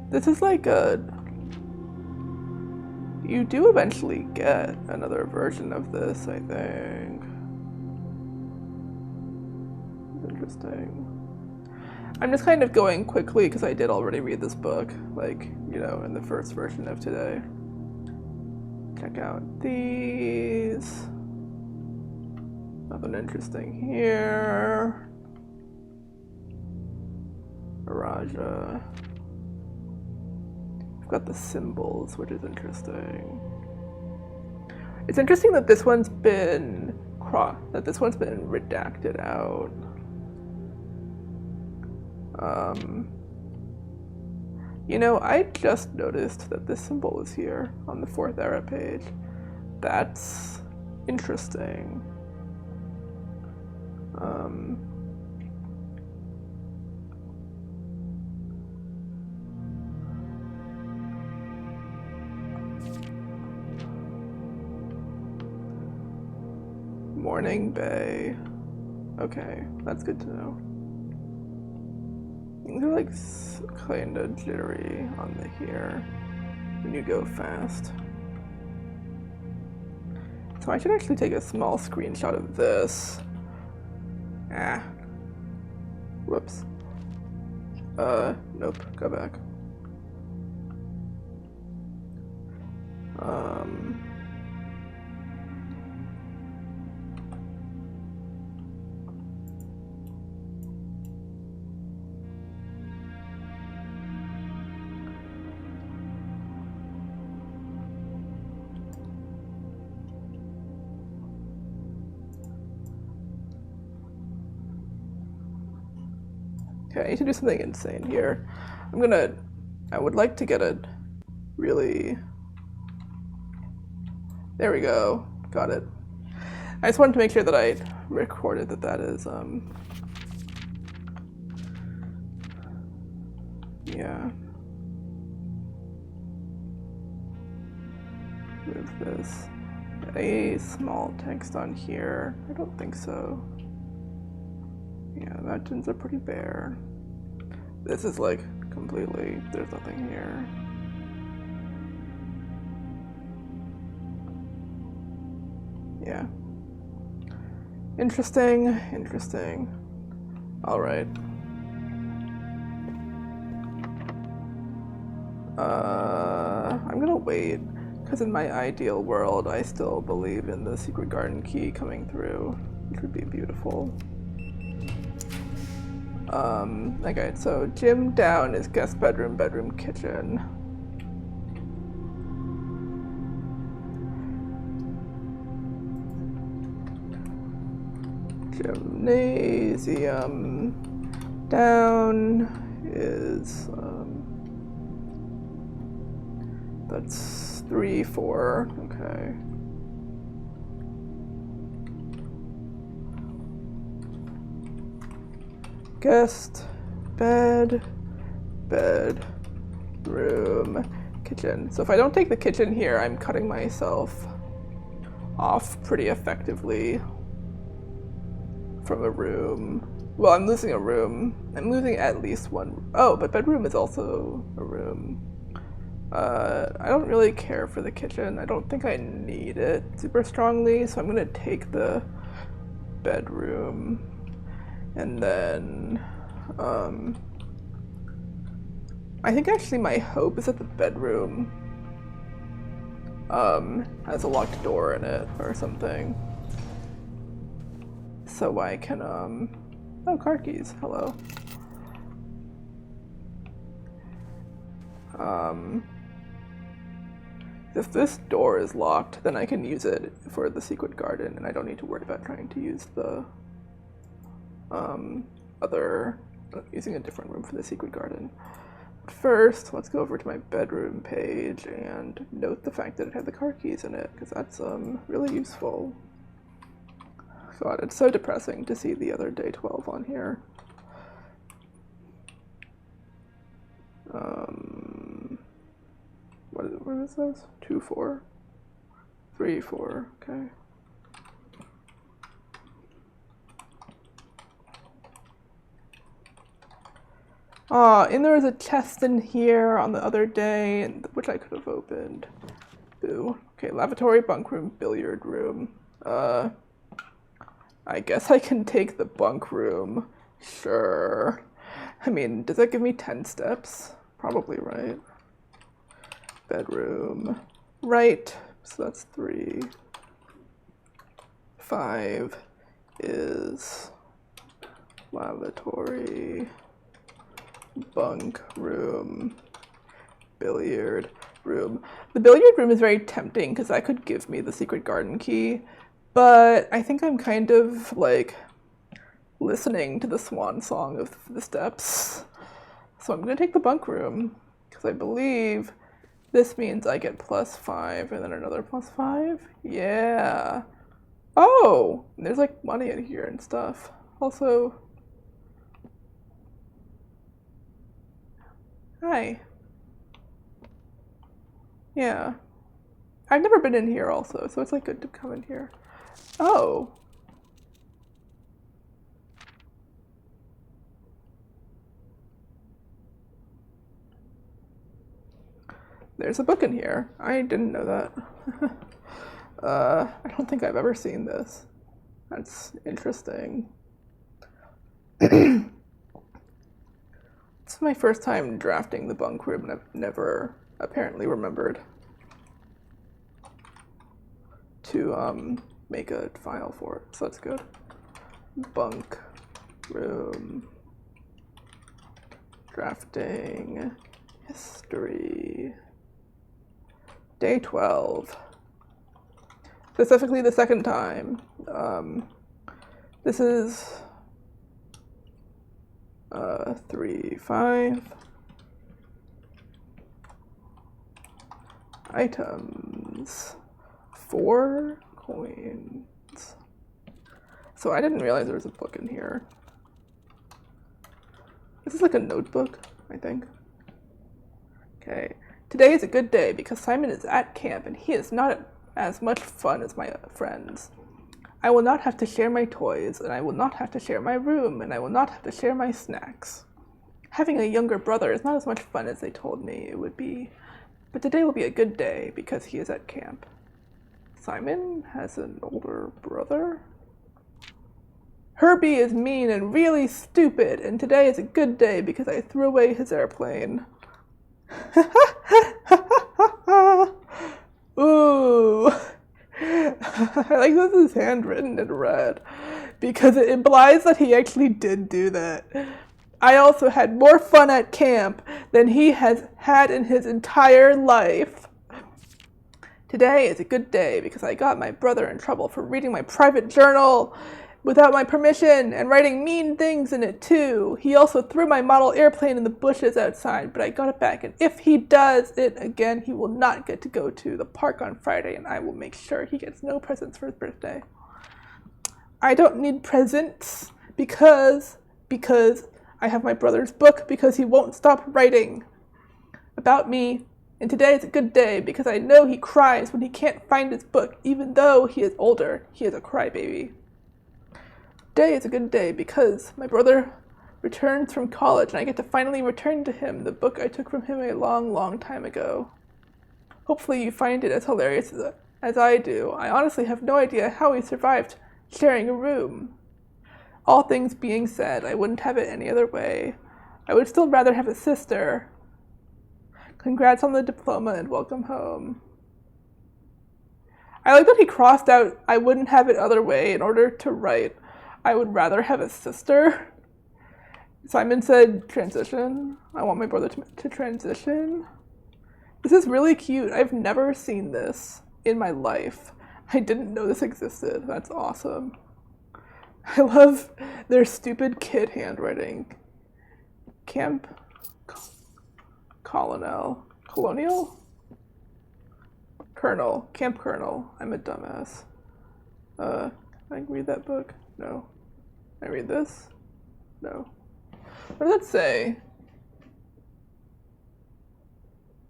Speaker 1: This is like a... You do eventually get another version of this, I think. It's interesting. I'm just kind of going quickly because I did already read this book, like, you know, in the first version of today. Check out these. Nothing interesting here. Raja. I've got the symbols, which is interesting. It's interesting that this one's been redacted out. You know, I just noticed that this symbol is here on the 4th era page. That's interesting. Morning Bay. Okay, that's good to know. Things are like kind of jittery on the here when you go fast. So I should actually take a small screenshot of this. Whoops. Nope, go back. Okay, I need to do something insane here. I would like to get a really... There we go, got it. I just wanted to make sure that I recorded that is, yeah. Move this. A small text on here. I don't think so. Yeah, mountains are pretty bare. This is like completely, there's nothing here. Yeah. Interesting, interesting. All right. I'm gonna wait, because in my ideal world, I still believe in the secret garden key coming through, which would be beautiful. Okay, so gym down is guest bedroom, bedroom, kitchen. Gymnasium down is, that's 3, 4, okay. Guest, bed, bedroom, kitchen. So if I don't take the kitchen here, I'm cutting myself off pretty effectively from a room. Well, I'm losing a room. I'm losing at least one. Oh, but bedroom is also a room. I don't really care for the kitchen. I don't think I need it super strongly, so I'm gonna take the bedroom. And then, I think actually my hope is that the bedroom, has a locked door in it or something. So I can, oh, car keys, hello. If this door is locked, then I can use it for the secret garden, and I don't need to worry about trying to use the, using a different room for the secret garden. First, let's go over to my bedroom page and note the fact that it had the car keys in it, because that's really useful. God, it's so depressing to see the other day 12 on here. What is this? 2, 4? 3, 4, okay. And there was a chest in here on the other day, which I could have opened. Boo. Okay, lavatory, bunk room, billiard room. I guess I can take the bunk room. Sure. I mean, does that give me 10 steps? Probably, right? Bedroom. Right. So that's 3. 5 is lavatory, bunk room, billiard room. The billiard room is very tempting because that could give me the secret garden key, but I think I'm kind of like listening to the swan song of the steps. So I'm gonna take the bunk room because I believe this means I get +5 and then another +5. Yeah. Oh, there's like money in here and stuff. Also, hi. Yeah. I've never been in here also, so it's like good to come in here. Oh. There's a book in here. I didn't know that. I don't think I've ever seen this. That's interesting. It's my first time drafting the bunk room, and I've never apparently remembered to make a file for it, so that's good. Bunk room drafting history. Day 12. Specifically the second time. This is 3, 5. Items. 4 coins. So I didn't realize there was a book in here. This is like a notebook, I think. Okay. Today is a good day because Simon is at camp and he is not as much fun as my friends. I will not have to share my toys, and I will not have to share my room, and I will not have to share my snacks. Having a younger brother is not as much fun as they told me it would be, but today will be a good day because he is at camp. Simon has an older brother? Herbie is mean and really stupid, and today is a good day because I threw away his airplane. Ooh. I like this is handwritten in red because it implies that he actually did do that. I also had more fun at camp than he has had in his entire life. Today is a good day because I got my brother in trouble for reading my private journal without my permission and writing mean things in it too. He also threw my model airplane in the bushes outside, but I got it back, and if he does it again, he will not get to go to the park on Friday, and I will make sure he gets no presents for his birthday. I don't need presents because I have my brother's book because he won't stop writing about me. And today is a good day because I know he cries when he can't find his book, even though he is older. He is a crybaby. Today is a good day because my brother returns from college, and I get to finally return to him the book I took from him a long, long time ago. Hopefully you find it as hilarious as I do. I honestly have no idea how he survived sharing a room. All things being said, I wouldn't have it any other way. I would still rather have a sister. Congrats on the diploma and welcome home. I like that he crossed out, I wouldn't have it other way, in order to write, I would rather have a sister. Simon said, transition. I want my brother to transition. This is really cute. I've never seen this in my life. I didn't know this existed. That's awesome. I love their stupid kid handwriting. Camp Colonial? Colonel. Camp Colonel. I'm a dumbass. Can I read that book? No. Can I read this? No. What does that say?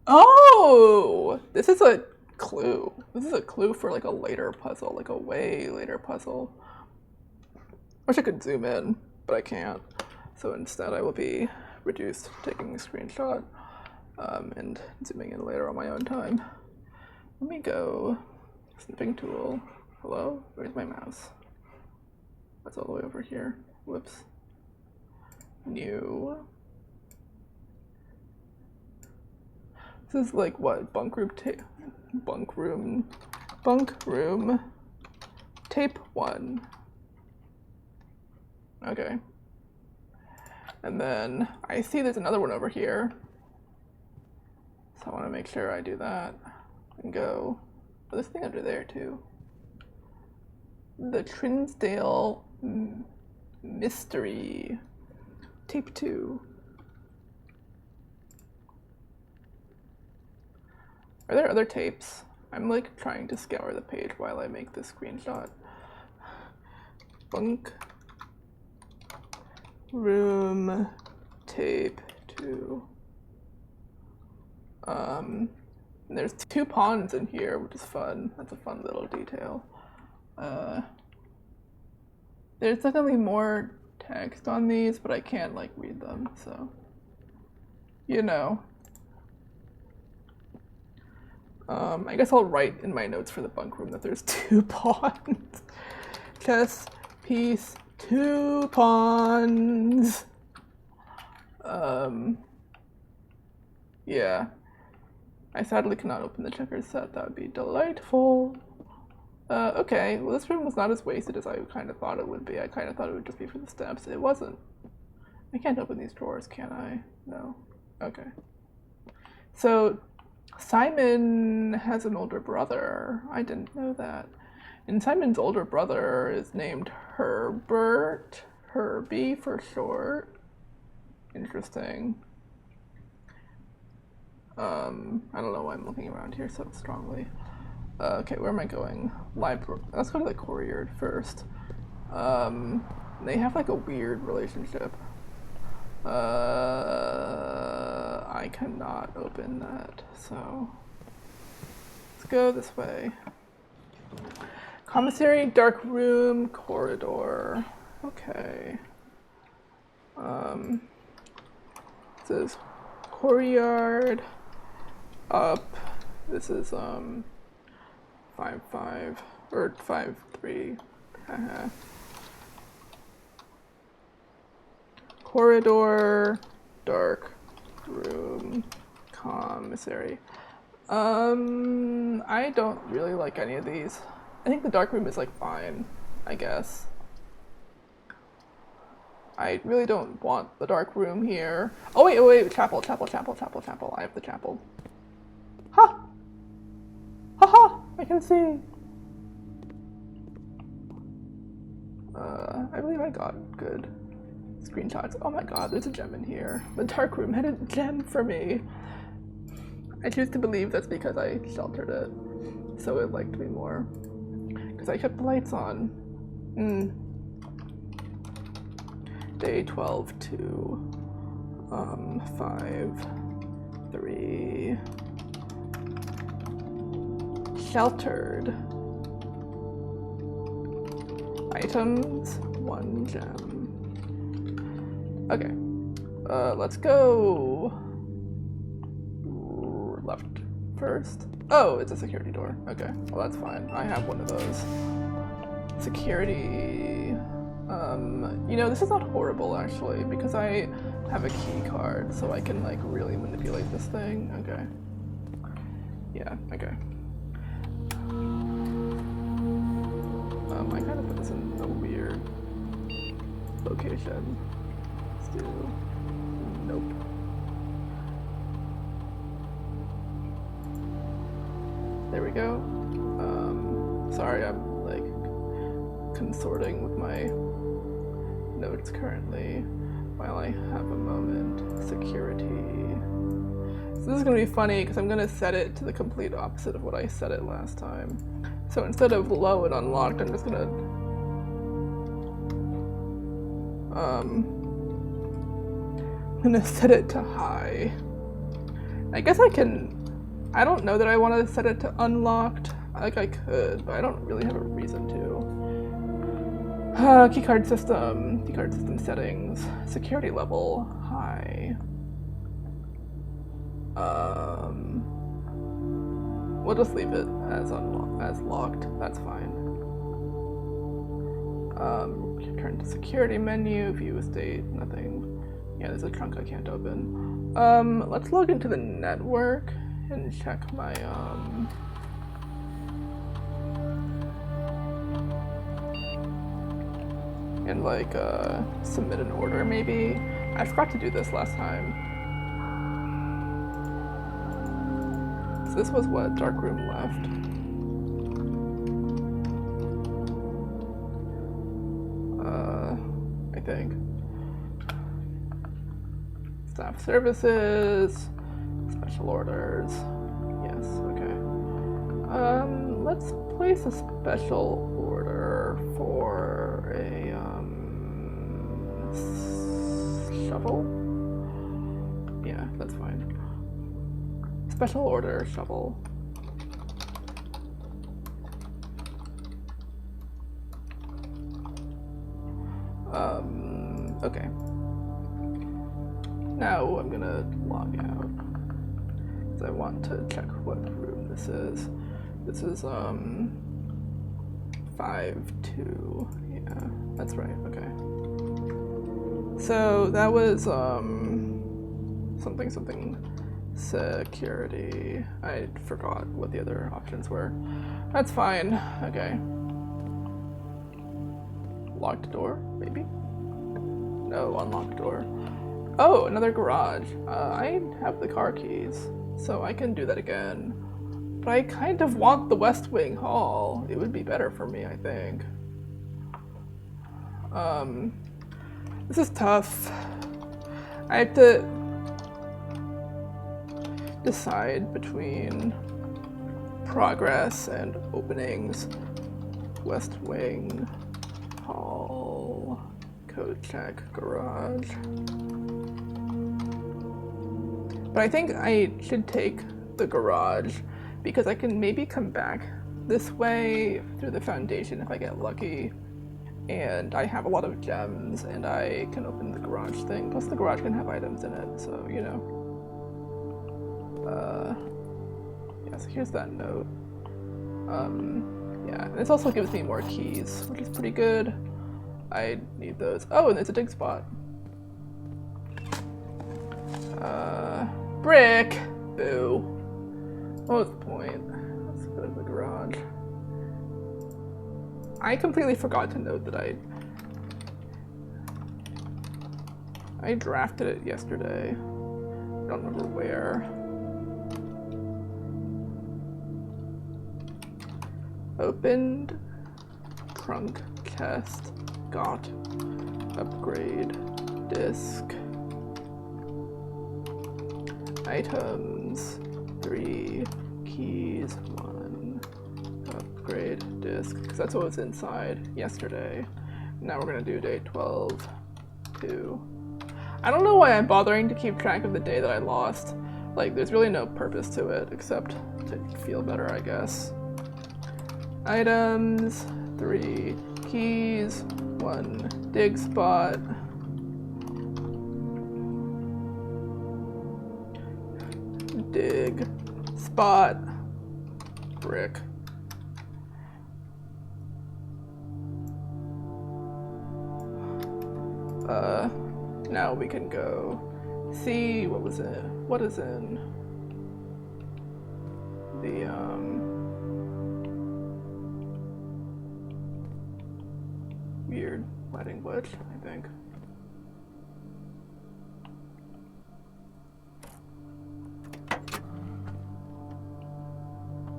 Speaker 1: Oh! This is a clue. This is a clue for like a later puzzle, like a way later puzzle. Wish I could zoom in, but I can't. So instead I will be reduced to taking a screenshot and zooming in later on my own time. Let me go. Snipping tool. Hello? Where's my mouse? That's all the way over here. Whoops. New. This is like what? Bunk room tape 1. Okay. And then I see there's another one over here. So I want to make sure I do that and go. Oh, there's a thing under there too. The Trinsdale Mystery. Tape 2. Are there other tapes? I'm like trying to scour the page while I make this screenshot. Bunk room tape 2. There's 2 pawns in here, which is fun. That's a fun little detail. There's definitely more text on these, but I can't like read them, so you know. I guess I'll write in my notes for the bunk room that there's 2 pawns. Chess piece 2 pawns. Yeah. I sadly cannot open the checkers set. That would be delightful. Okay, well this room was not as wasted as I kind of thought it would be. I kind of thought it would just be for the steps. It wasn't. I can't open these drawers, can I? No. Okay. So, Simon has an older brother. I didn't know that. And Simon's older brother is named Herbert. Herbie for short. Interesting. I don't know why I'm looking around here so strongly. Okay, where am I going? Library. Let's go to the courtyard first. They have like a weird relationship. I cannot open that, so let's go this way. Commissary, dark room, corridor. Okay. This is courtyard. Up. This is 5-5 or 5-3. Corridor, dark room, commissary. I don't really like any of these. I think the dark room is like fine, I guess. I really don't want the dark room here. Oh wait, chapel. I have the chapel. Ha! Haha! I can see. I believe I got good screenshots. Oh my god, there's a gem in here. The dark room had a gem for me. I choose to believe that's because I sheltered it, so it liked me more. Because I kept the lights on. Day 12-2. 5-3. Sheltered. Items, 1 gem. Okay. Let's go left first. Oh, it's a security door. Okay, well that's fine. I have one of those. Security. You know, this is not horrible actually, because I have a key card, so I can like really manipulate this thing. Okay. Yeah, okay. I kind of put this in a weird location. Let's do... Nope. There we go. Sorry, I'm like consorting with my notes currently while I have a moment. Security. So this is gonna be funny because I'm gonna set it to the complete opposite of what I set it last time. So instead of low and unlocked, I'm just gonna set it to high. I guess I can. I don't know that I want to set it to unlocked. Like I could, but I don't really have a reason to. Keycard system settings, security level, high. We'll just leave it as locked. That's fine. Return to security menu, view state, nothing. Yeah, there's a trunk I can't open. Let's log into the network and check my and like submit an order maybe. I forgot to do this last time. So this was what Darkroom left. I think. Staff services, special orders. Yes, okay. Let's place a special order for a shovel. Yeah, that's fine. Special order shovel. Okay. Now I'm gonna log out because I want to check what room this is. This is 5-2. Yeah, that's right. Okay. So that was something security. I forgot what the other options were. That's fine. Okay. Locked door, maybe? No, unlocked door. Oh, another garage. I have the car keys, so I can do that again. But I kind of want the West Wing Hall. It would be better for me, I think. This is tough. I have to decide between progress and openings. West Wing Hall, code check, garage. But I think I should take the garage because I can maybe come back this way through the foundation if I get lucky. And I have a lot of gems and I can open the garage thing. Plus the garage can have items in it, so you know. Yeah, so here's that note. Yeah, and this also gives me more keys, which is pretty good. I need those. Oh, and there's a dig spot. Brick! Boo. What was the point? Let's go to the garage. I completely forgot to note that I drafted it yesterday. I don't remember where. Opened, trunk, chest, got, upgrade, disk, items, 3, keys, 1, upgrade, disk, because that's what was inside yesterday. Now we're gonna do day 12, 2. I don't know why I'm bothering to keep track of the day that I lost. Like, there's really no purpose to it except to feel better, I guess. Items, 3 keys, 1 dig spot, dig, spot, brick. Now we can go see what is in the weird lighting glitch, I think.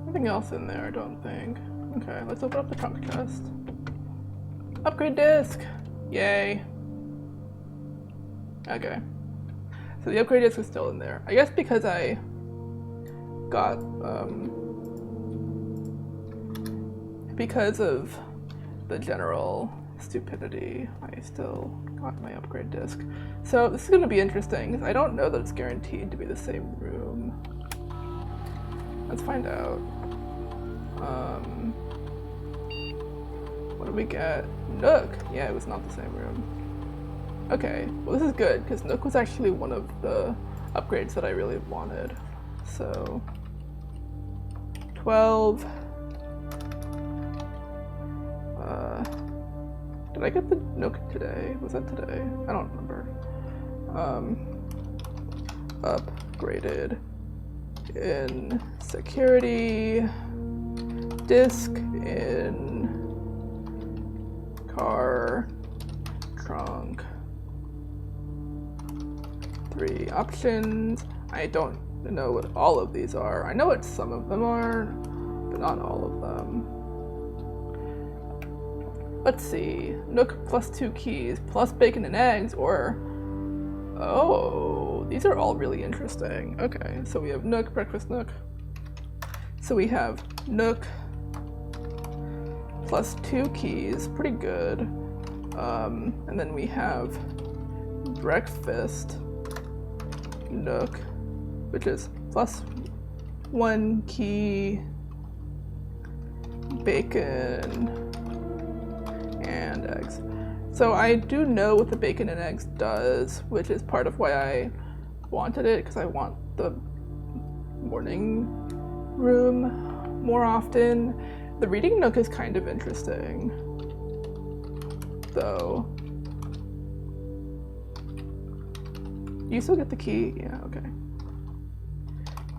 Speaker 1: Nothing else in there, I don't think. Okay, let's open up the trunk chest. Upgrade disc! Yay! Okay. So the upgrade disc is still in there. I guess because I got, because of the general stupidity, I still got my upgrade disc. So this is going to be interesting, because I don't know that it's guaranteed to be the same room. Let's find out. What did we get? Nook! Yeah, it was not the same room. Okay, well this is good, because Nook was actually one of the upgrades that I really wanted. So, 12. Did I get the Nook today? Was that today? I don't remember. Upgraded in security, disc in car, trunk. 3 options. I don't know what all of these are. I know what some of them are, but not all of them. Let's see. Nook plus 2 keys, plus bacon and eggs, or... Oh, these are all really interesting. Okay, so we have Nook, breakfast Nook. So we have Nook plus 2 keys, pretty good. And then we have breakfast Nook, which is plus 1 key, bacon, and eggs. So I do know what the bacon and eggs does, which is part of why I wanted it, because I want the morning room more often. The reading Nook is kind of interesting, though. You still get the key? Yeah, okay.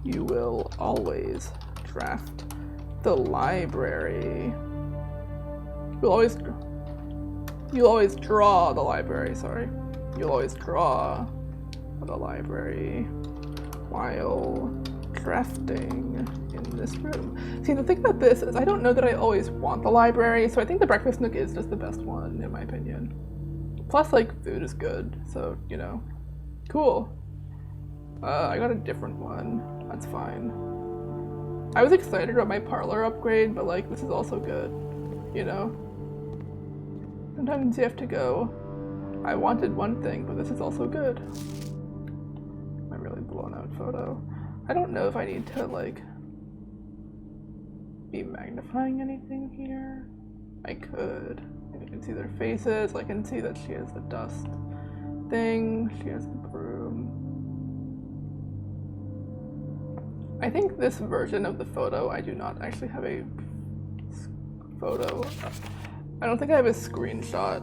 Speaker 1: You will always draft the library. You'll always draw the library, sorry. You'll always draw the library while drafting in this room. See, the thing about this is I don't know that I always want the library, so I think the breakfast Nook is just the best one, in my opinion. Plus, like, food is good, so, you know. Cool. I got a different one. That's fine. I was excited about my parlor upgrade, but, like, this is also good, you know? Sometimes you have to go, I wanted one thing, but this is also good. My really blown out photo. I don't know if I need to, like, be magnifying anything here. I could. You can see their faces. I can see that she has the dust thing. She has the broom. I think this version of the photo, I do not actually have a photo. I don't think I have a screenshot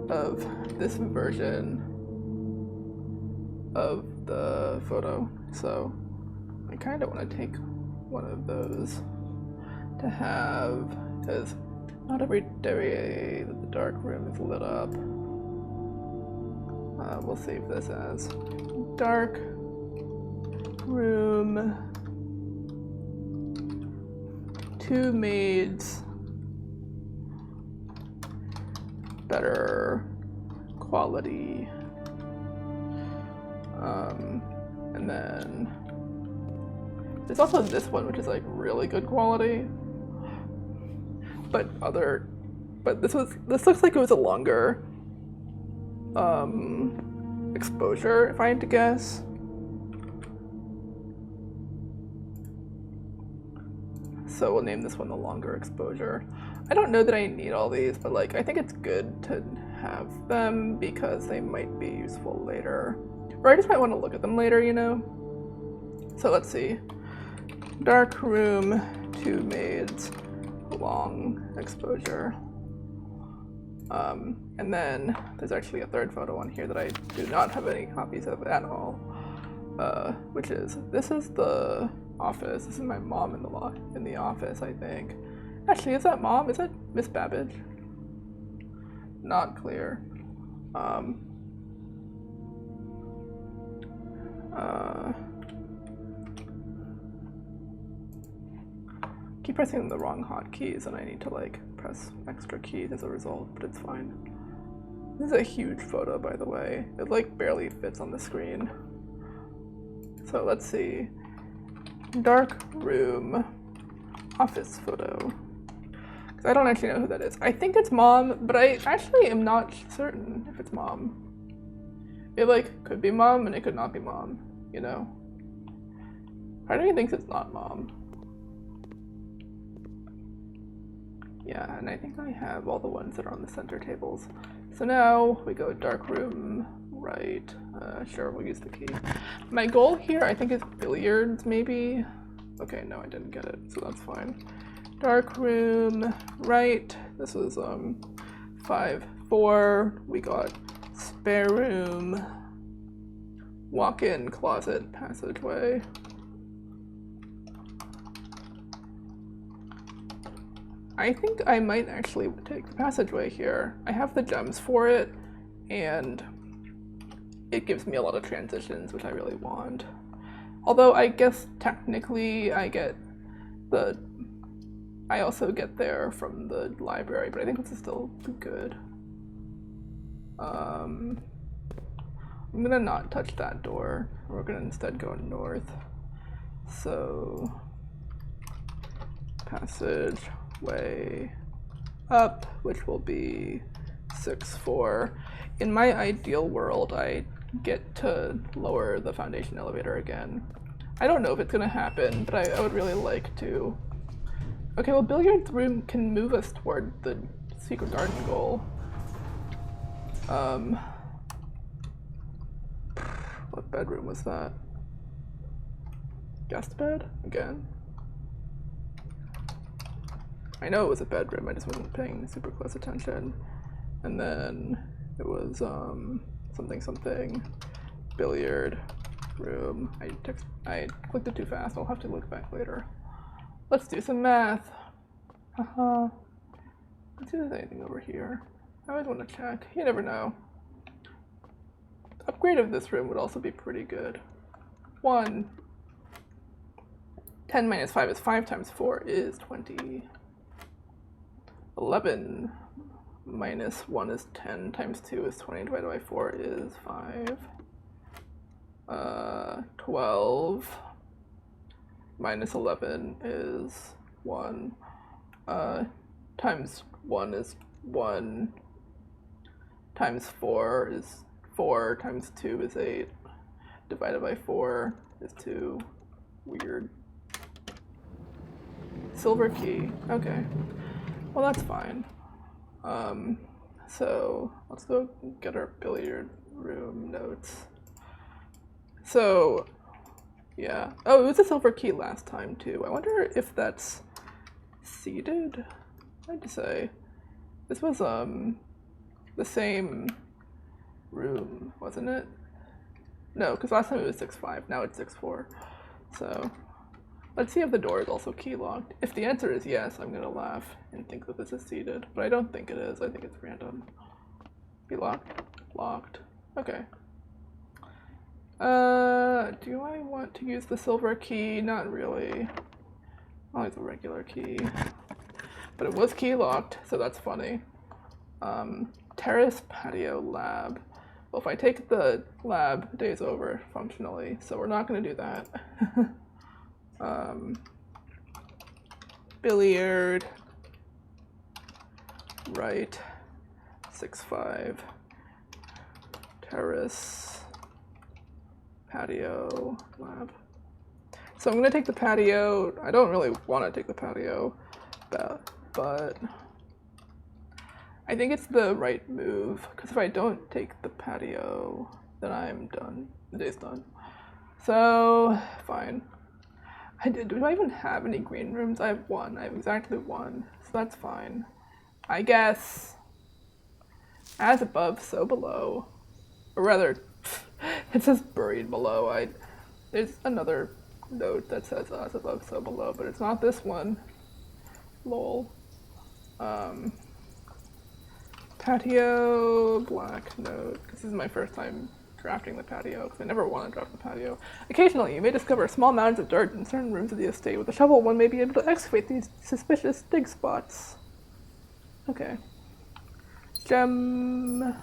Speaker 1: of this version of the photo, so I kind of want to take one of those to have, because not every day that the dark room is lit up. We'll save this as dark room, 2 maids, better quality, and then there's also this one, which is like really good quality, but this looks like it was a longer exposure, if I had to guess. So we'll name this one the longer exposure. I don't know that I need all these, but like I think it's good to have them because they might be useful later. Or I just might want to look at them later, you know? So let's see. Dark room, 2 maids, long exposure. And then there's actually a third photo on here that I do not have any copies of at all. Which is, this is the office. This is my mom in the office, I think. Actually, is that mom? Is that Miss Babbage? Not clear. Keep pressing the wrong hotkeys, and I need to like press extra keys as a result, but it's fine. This is a huge photo, by the way. It like barely fits on the screen. So let's see. Dark room, office photo. Because I don't actually know who that is. I think it's mom, but I actually am not certain if it's mom. It like could be mom and it could not be mom, you know? Part of me thinks it's not mom. Yeah, and I think I have all the ones that are on the center tables. So now we go dark room, right. Sure, we'll use the key. My goal here, I think, is billiards, maybe? Okay, no, I didn't get it, so that's fine. Dark room, right. This was 5-4. We got spare room, walk-in closet, passageway. I think I might actually take the passageway here. I have the gems for it, and it gives me a lot of transitions, which I really want. Although I guess technically I also get there from the library, but I think this is still good. I'm gonna not touch that door. We're gonna instead go north. So, passageway up, which will be 6-4. In my ideal world, I get to lower the foundation elevator again. I don't know if it's gonna happen, but I would really like to. Okay, well, billiards room can move us toward the secret garden goal. What bedroom was that? Guest bed? Again? I know it was a bedroom, I just wasn't paying super close attention. And then it was something billiard room. I clicked it too fast. I'll have to look back later. Let's do some math. Haha. Let's see if there's anything over here. I always want to check. You never know. Upgrade of this room would also be pretty good. 1. 10 minus 5 is 5 times 4 is 20. 11 minus 1 is 10 times 2 is 20 divided by 4 is 5. 12 minus 11 is 1. Times 1 is 1. Times 4 is 4. Times 2 is 8. Divided by 4 is 2. Weird. Silver key. Okay. Well, that's fine. So let's go get our billiard room notes. So, yeah. Oh, it was a silver key last time too. I wonder if that's seated. I'd say this was the same room, wasn't it? No, because last time it was 6-5. Now it's 6-4. So. Let's see if the door is also key locked. If the answer is yes, I'm gonna laugh and think that this is seated, but I don't think it is. I think it's random. Be locked? Locked. Okay. Do I want to use the silver key? Not really. I'll use a regular key. But it was key locked, so that's funny. Terrace patio lab. Well, if I take the lab, day's over functionally, so we're not gonna do that. Billiard, right, 6-5, terrace, patio, lab. So I'm gonna take the patio. I don't really want to take the patio, but I think it's the right move, because if I don't take the patio, then I'm done. The day's done. So, fine. Do I even have any green rooms? I have one. I have exactly one. So that's fine. I guess. As above, so below. Or rather, it says buried below. There's another note that says as above, so below, but it's not this one. Lol. Patio, black note. This is my first time drafting the patio, because I never want to draft the patio. Occasionally, you may discover small mounds of dirt in certain rooms of the estate. With a shovel, one may be able to excavate these suspicious dig spots. Okay. Gem.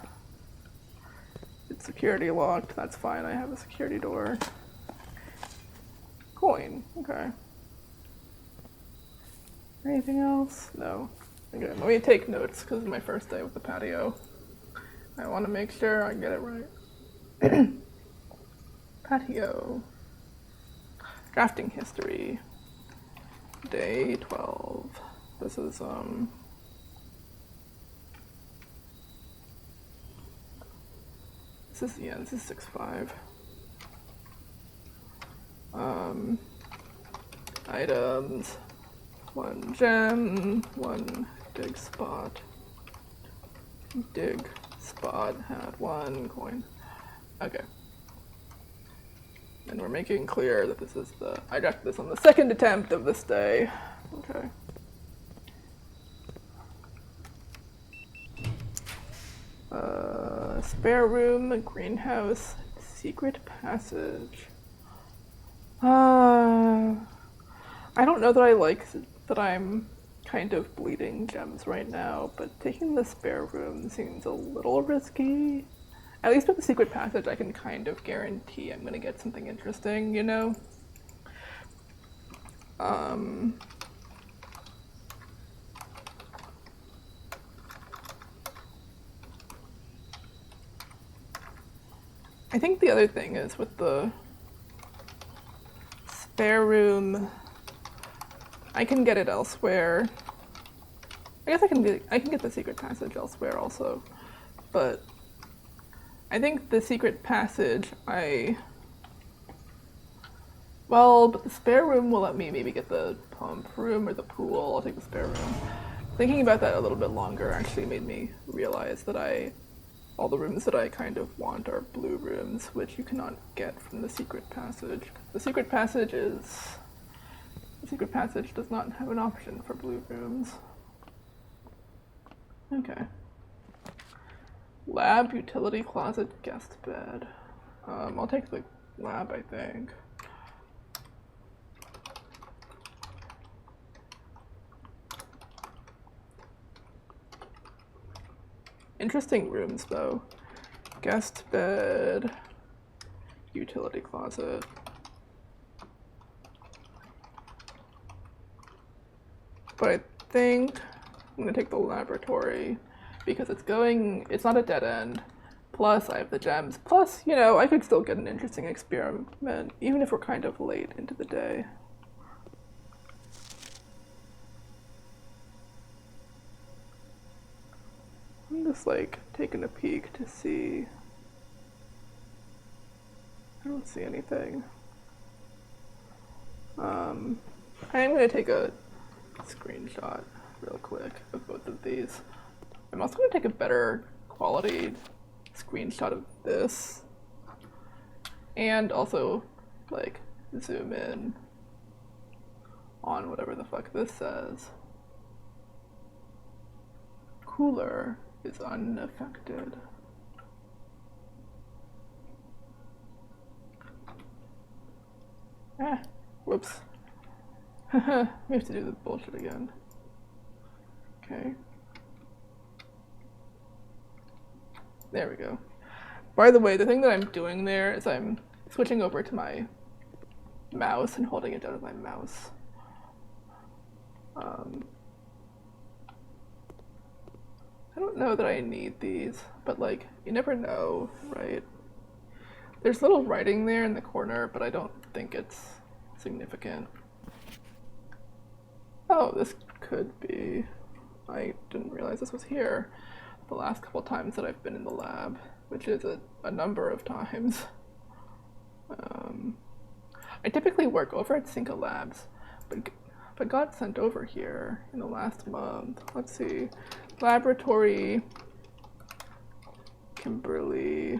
Speaker 1: It's security locked. That's fine. I have a security door. Coin. Okay. Anything else? No. Okay, let me take notes because it's my first day with the patio. I want to make sure I get it right. Patio. Drafting history. Day 12. This is, this is 6-5. Items. 1 gem, 1 dig spot. Dig spot had 1 coin. Okay. And we're making clear that this is I drafted this on the second attempt of this day. Okay. Spare room, greenhouse, secret passage. I don't know that I like that I'm kind of bleeding gems right now, but taking the spare room seems a little risky. At least with the secret passage, I can kind of guarantee I'm gonna get something interesting, you know? I think the other thing is with the spare room, I can get it elsewhere. I guess I can get the secret passage elsewhere also, but I think the secret passage but the spare room will let me maybe get the pump room or the pool. I'll take the spare room. Thinking about that a little bit longer actually made me realize that all the rooms that I kind of want are blue rooms, which you cannot get from the secret passage. The secret passage does not have an option for blue rooms. Okay. Lab, utility closet, guest bed. I'll take the lab, I think. Interesting rooms, though. Guest bed, utility closet. But I think I'm gonna take the laboratory because it's not a dead end. Plus, I have the gems. Plus, I could still get an interesting experiment, even if we're kind of late into the day. I'm just taking a peek to see. I don't see anything. I am going to take a screenshot real quick of both of these. I'm also going to take a better quality screenshot of this. And also, zoom in on whatever the fuck this says. Cooler is unaffected. Whoops. We have to do the bullshit again. Okay. There we go. By the way, the thing that I'm doing there is I'm switching over to my mouse and holding it down with my mouse. I don't know that I need these, but you never know, right? There's little writing there in the corner, but I don't think it's significant. Oh, this could be. I didn't realize this was here the last couple times that I've been in the lab, which is a number of times. I typically work over at Cinco Labs, but got sent over here in the last month. Let's see. Laboratory, Kimberly,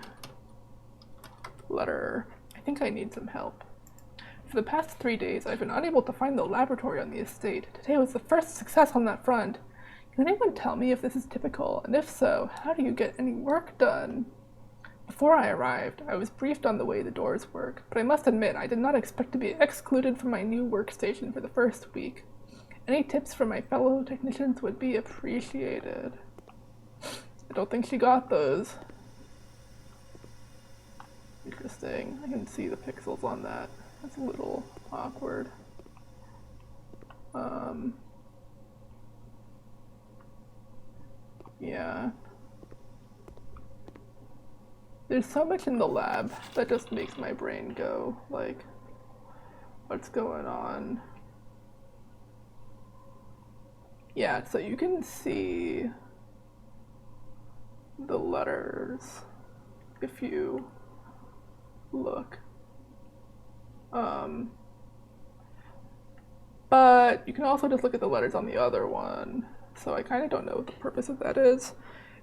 Speaker 1: letter. I think I need some help. For the past 3 days, I've been unable to find the laboratory on the estate. Today was the first success on that front. Can anyone tell me if this is typical, and if so, how do you get any work done? Before I arrived, I was briefed on the way the doors work, but I must admit I did not expect to be excluded from my new workstation for the first week. Any tips from my fellow technicians would be appreciated. I don't think she got those. Interesting. I can see the pixels on that. That's a little awkward. Yeah. There's so much in the lab that just makes my brain go, like, what's going on? Yeah, so you can see the letters if you look. But you can also just look at the letters on the other one. So I kind of don't know what the purpose of that is,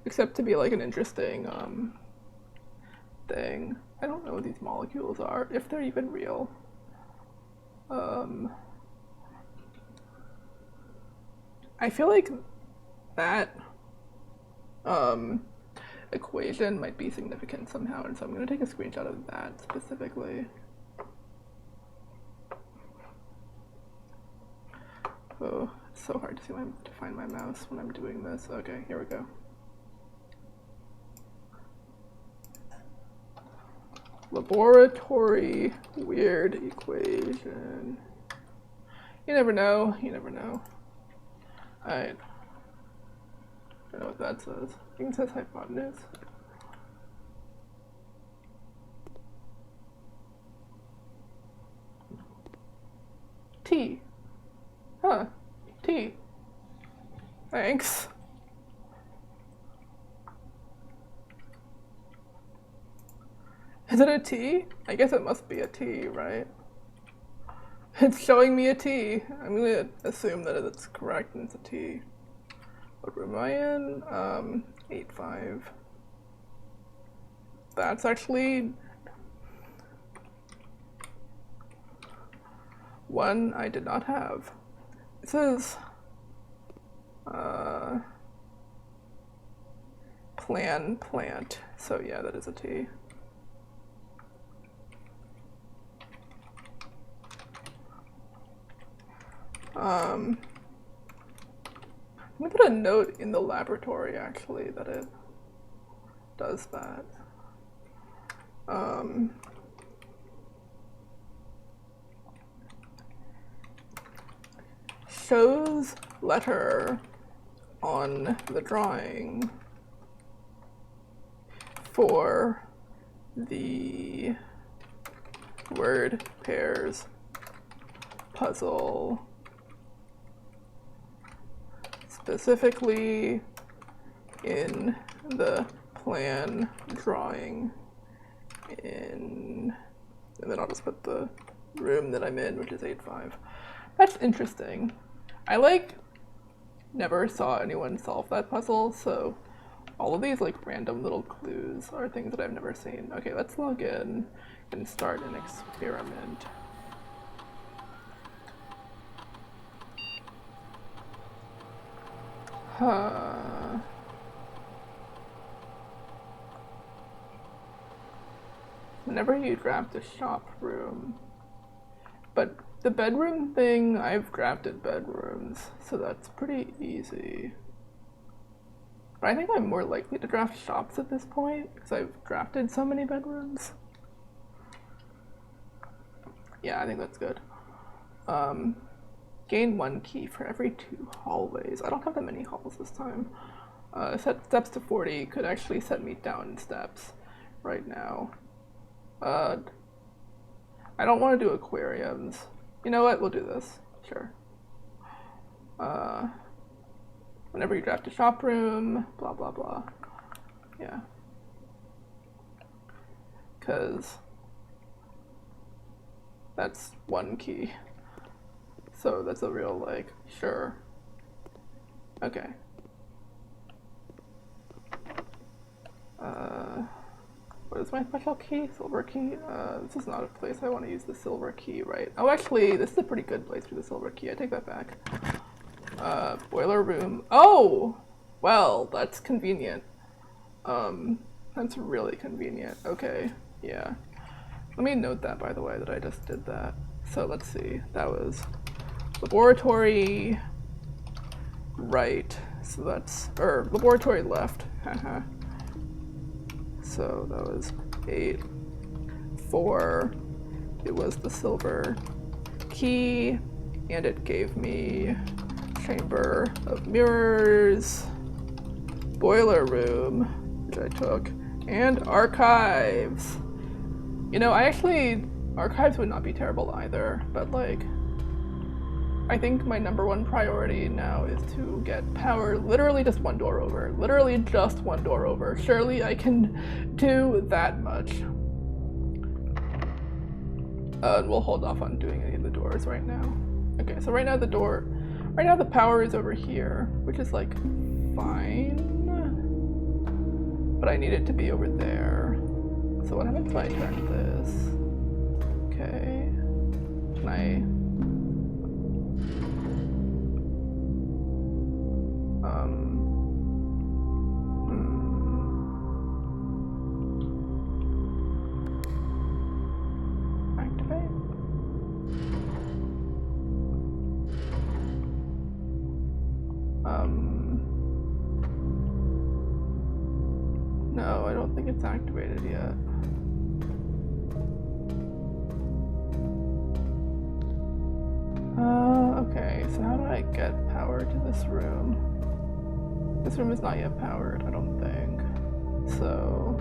Speaker 1: except to be like an interesting thing. I don't know what these molecules are, if they're even real. I feel like that equation might be significant somehow, and so I'm going to take a screenshot of that specifically. Oh, it's so hard to find my mouse when I'm doing this. Okay, here we go. Laboratory weird equation. You never know, you never know. Alright. I don't know what that says. I think it says hypotenuse. T. Huh. T. Thanks. Is it a T? I guess it must be a T, right? It's showing me a T. I'm gonna assume that it's correct and it's a T. What room am I in? 8-5. That's actually one I did not have. This is plant. So yeah, that is a T. I'm gonna put a note in the laboratory actually that it does that. Shows letter on the drawing for the word pairs puzzle, specifically in the plan drawing in, and then I'll just put the room that I'm in, which is 8-5. That's interesting. I never saw anyone solve that puzzle, so all of these random little clues are things that I've never seen. Okay, let's log in and start an experiment. Whenever you draft a shop room, but the bedroom thing, I've drafted bedrooms, so that's pretty easy. But I think I'm more likely to draft shops at this point, because I've drafted so many bedrooms. Yeah, I think that's good. Gain 1 key for every 2 hallways. I don't have that many halls this time. Set steps to 40 could actually set me down steps right now. I don't want to do aquariums. You know what? We'll do this. Sure. Whenever you draft a shop room, blah, blah, blah. Yeah. Because That's one key. So that's a real, like, sure. Okay. What is my special key? Silver key? This is not a place I want to use the silver key, right? Oh, actually, this is a pretty good place for the silver key. I take that back. Boiler room. Oh! Well, that's convenient. That's really convenient. Okay, yeah. Let me note that, by the way, that I just did that. So let's see. That was laboratory right. So that's, or laboratory left. Haha. So that was 8, 4. It was the silver key, and it gave me chamber of mirrors, boiler room, which I took, and archives. You know, archives would not be terrible either, but like, I think my #1 priority now is to get power literally just one door over. Literally just one door over. Surely I can do that much. We'll hold off on doing any of the doors right now. Okay, so right now the power is over here, which is like fine. But I need it to be over there. So what happens if I turn this? Okay. Can I... Activate? No, I don't think it's activated yet. Okay, so how do I get power to this room? This room is not yet powered, I don't think. So...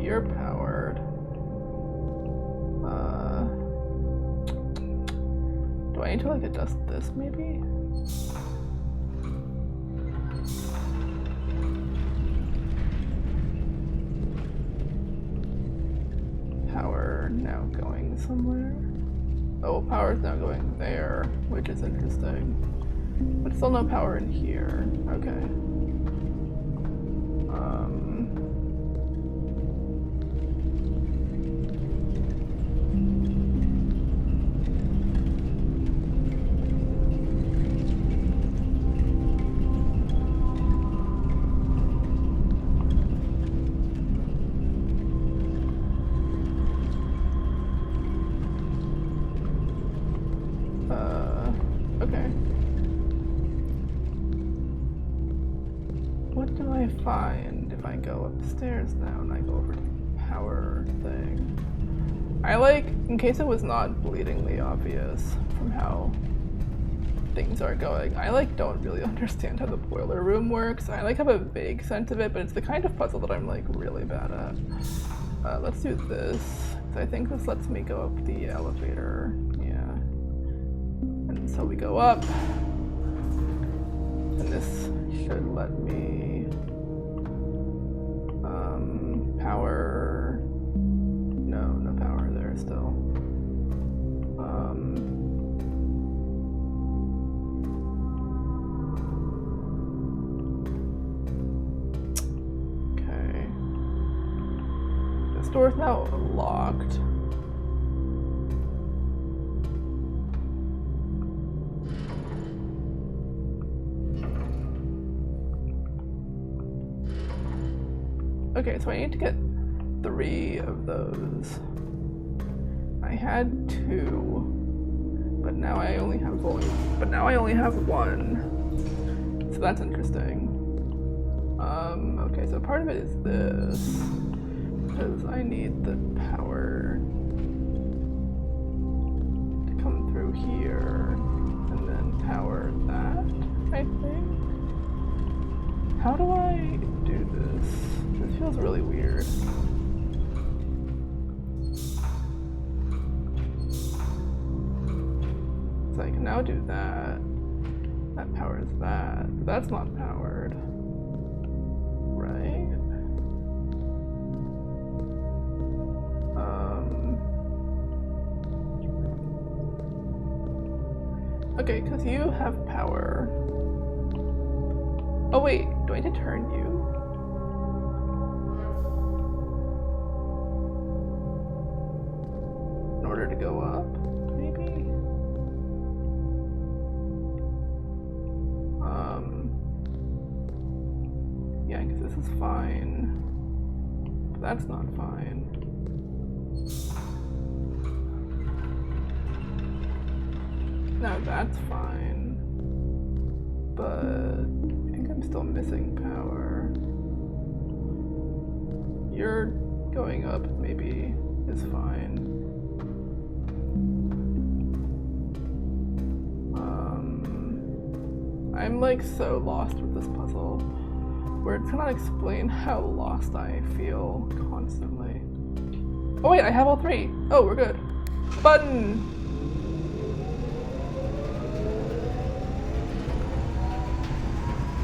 Speaker 1: You're powered. Do I need to like adjust this maybe? Power now going somewhere. Oh, power is now going there, which is interesting. But still no power in here. Okay. Okay. What do I find if I go upstairs now and I go over to the power thing? I like, in case it was not bleedingly obvious from how things are going, I like don't really understand how the boiler room works. I like have a vague sense of it, but it's the kind of puzzle that I'm like really bad at. Let's do this. I think this lets me go up the elevator. Yeah. And so we go up. And this should let me power. No power there still. Okay. This door is now locked. Okay, so I need to get 3 of those. I had 2, but now I only have 1. So that's interesting. Okay, so part of it is this, because I need the power to come through here, and then power that, I think. How do I do this? This feels really weird. So I can now do that. That powers that. But that's not powered. right? Okay, because you have power. Oh wait, do I need to turn you? In order to go up, maybe? Yeah, because this is fine. But that's not fine. Now that's fine. But I think I'm still missing power. You're going up maybe is fine. I'm like so lost with this puzzle. Words cannot explain how lost I feel constantly. Oh wait, I have all three. Oh, we're good. Button!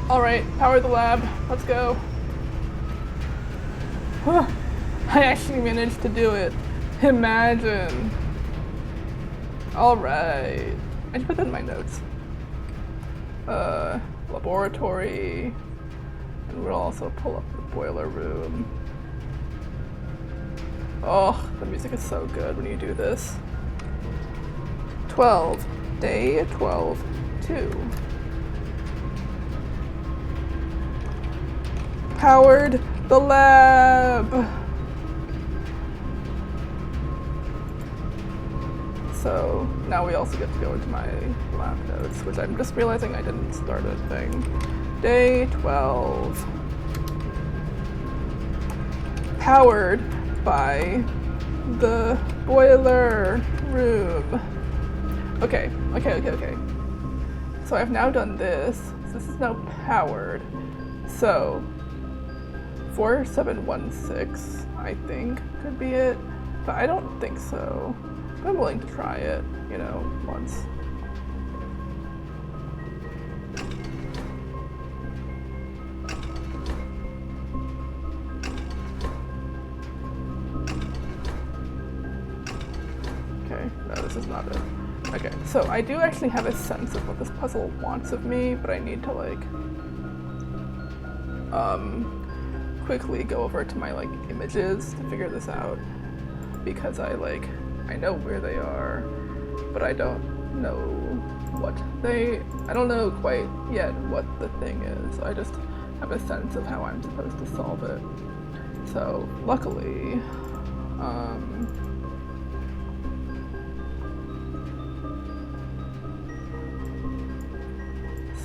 Speaker 1: Alright, power the lab. Let's go. I actually managed to do it. Imagine. Alright. I should put that in my notes. Laboratory. And we'll also pull up the boiler room. Oh, the music is so good when you do this. 12. Day 12. 2. Powered the lab! So now we also get to go into my lab notes, which I'm just realizing I didn't start a thing. Day 12. Powered by the boiler room. Okay. So I've now done this. So this is now powered. So 4716, I think, could be it. But I don't think so. But I'm willing to try it, you know, once. Okay, no, this is not it. Okay, so I do actually have a sense of what this puzzle wants of me, but I need to, like, quickly go over to my, like, images to figure this out. Because I know where they are, but I don't know I don't know quite yet what the thing is. I just have a sense of how I'm supposed to solve it. So, luckily,